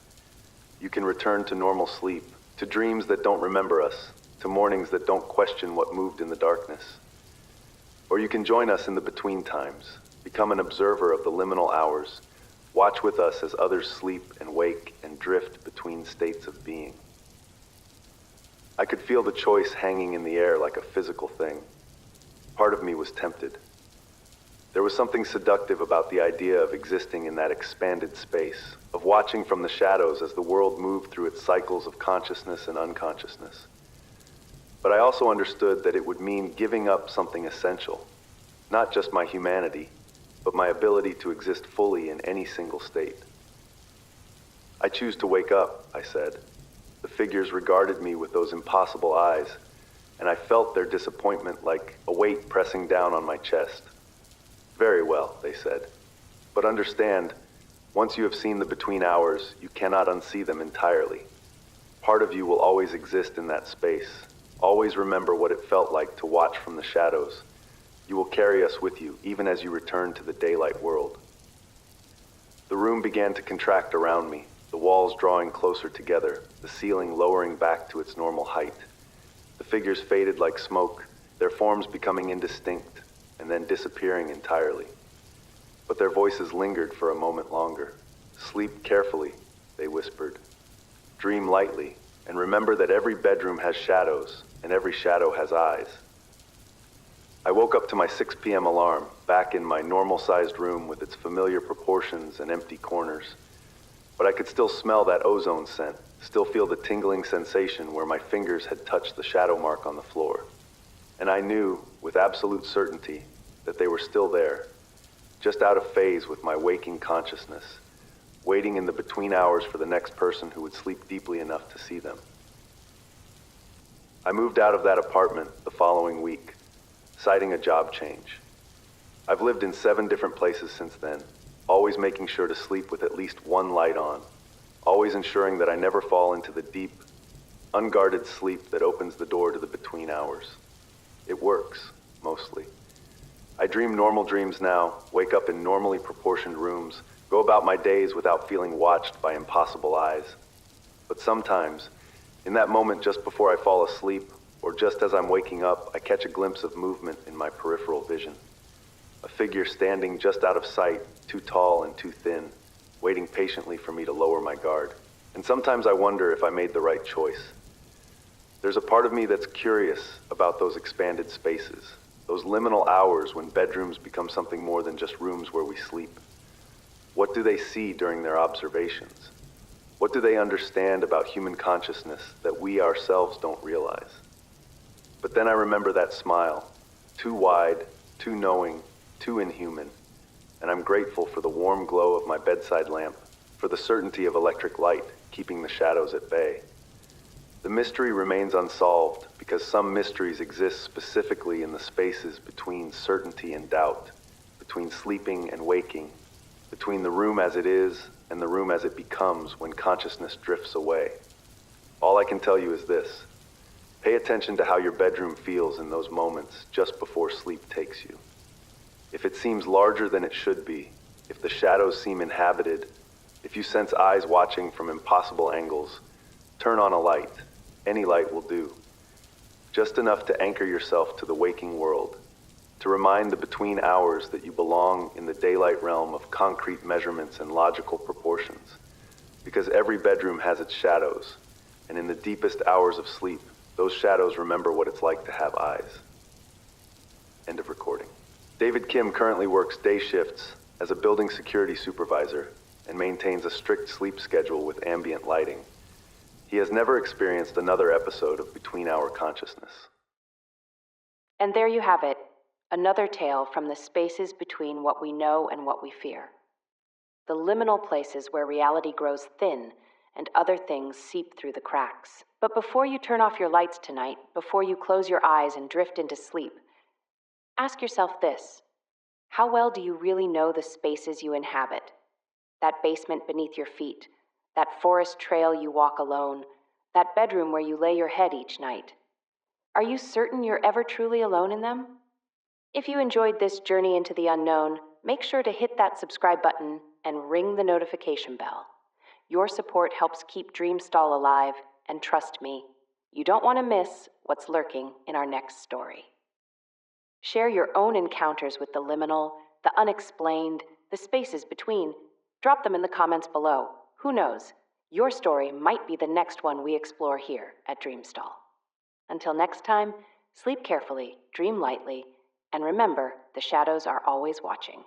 You can return to normal sleep, to dreams that don't remember us, to mornings that don't question what moved in the darkness. Or you can join us in the between times, become an observer of the liminal hours, watch with us as others sleep and wake and drift between states of being. I could feel the choice hanging in the air like a physical thing. Part of me was tempted. There was something seductive about the idea of existing in that expanded space, of watching from the shadows as the world moved through its cycles of consciousness and unconsciousness. But I also understood that it would mean giving up something essential, not just my humanity, but my ability to exist fully in any single state. I choose to wake up, I said. The figures regarded me with those impossible eyes, and I felt their disappointment like a weight pressing down on my chest. Very well, they said. But understand, once you have seen the between hours, you cannot unsee them entirely. Part of you will always exist in that space. Always remember what it felt like to watch from the shadows. You will carry us with you, even as you return to the daylight world. The room began to contract around me, the walls drawing closer together, the ceiling lowering back to its normal height. The figures faded like smoke, their forms becoming indistinct, and then disappearing entirely. But their voices lingered for a moment longer. Sleep carefully, they whispered. Dream lightly, and remember that every bedroom has shadows, and every shadow has eyes. I woke up to my 6 p.m. alarm, back in my normal-sized room with its familiar proportions and empty corners. But I could still smell that ozone scent, still feel the tingling sensation where my fingers had touched the shadow mark on the floor. And I knew, with absolute certainty, that they were still there, just out of phase with my waking consciousness, waiting in the between hours for the next person who would sleep deeply enough to see them. I moved out of that apartment the following week, citing a job change. I've lived in 7 different places since then, always making sure to sleep with at least one light on, always ensuring that I never fall into the deep, unguarded sleep that opens the door to the between hours. It works, mostly. I dream normal dreams now, wake up in normally proportioned rooms, go about my days without feeling watched by impossible eyes. But sometimes, in that moment just before I fall asleep, or just as I'm waking up, I catch a glimpse of movement in my peripheral vision. A figure standing just out of sight, too tall and too thin, waiting patiently for me to lower my guard. And sometimes I wonder if I made the right choice. There's a part of me that's curious about those expanded spaces, those liminal hours when bedrooms become something more than just rooms where we sleep. What do they see during their observations? What do they understand about human consciousness that we ourselves don't realize? But then I remember that smile, too wide, too knowing, too inhuman, and I'm grateful for the warm glow of my bedside lamp, for the certainty of electric light keeping the shadows at bay. The mystery remains unsolved because some mysteries exist specifically in the spaces between certainty and doubt, between sleeping and waking, between the room as it is and the room as it becomes when consciousness drifts away. All I can tell you is this: pay attention to how your bedroom feels in those moments just before sleep takes you. If it seems larger than it should be, if the shadows seem inhabited, if you sense eyes watching from impossible angles, turn on a light. Any light will do. Just enough to anchor yourself to the waking world, to remind the between hours that you belong in the daylight realm of concrete measurements and logical proportions. Because every bedroom has its shadows, And in the deepest hours of sleep, those shadows remember what it's like to have eyes. End of recording. David Kim currently works day shifts as a building security supervisor and maintains a strict sleep schedule with ambient lighting. He has never experienced another episode of between-hour consciousness. And there you have it, another tale from the spaces between what we know and what we fear. The liminal places where reality grows thin and other things seep through the cracks. But before you turn off your lights tonight, before you close your eyes and drift into sleep, ask yourself this: how well do you really know the spaces you inhabit? That basement beneath your feet, that forest trail you walk alone, that bedroom where you lay your head each night. Are you certain you're ever truly alone in them? If you enjoyed this journey into the unknown, make sure to hit that subscribe button and ring the notification bell. Your support helps keep Dreamstall alive, and trust me, you don't want to miss what's lurking in our next story. Share your own encounters with the liminal, the unexplained, the spaces between. Drop them in the comments below. Who knows? Your story might be the next one we explore here at Dreamstall. Until next time, sleep carefully, dream lightly, and remember, the shadows are always watching.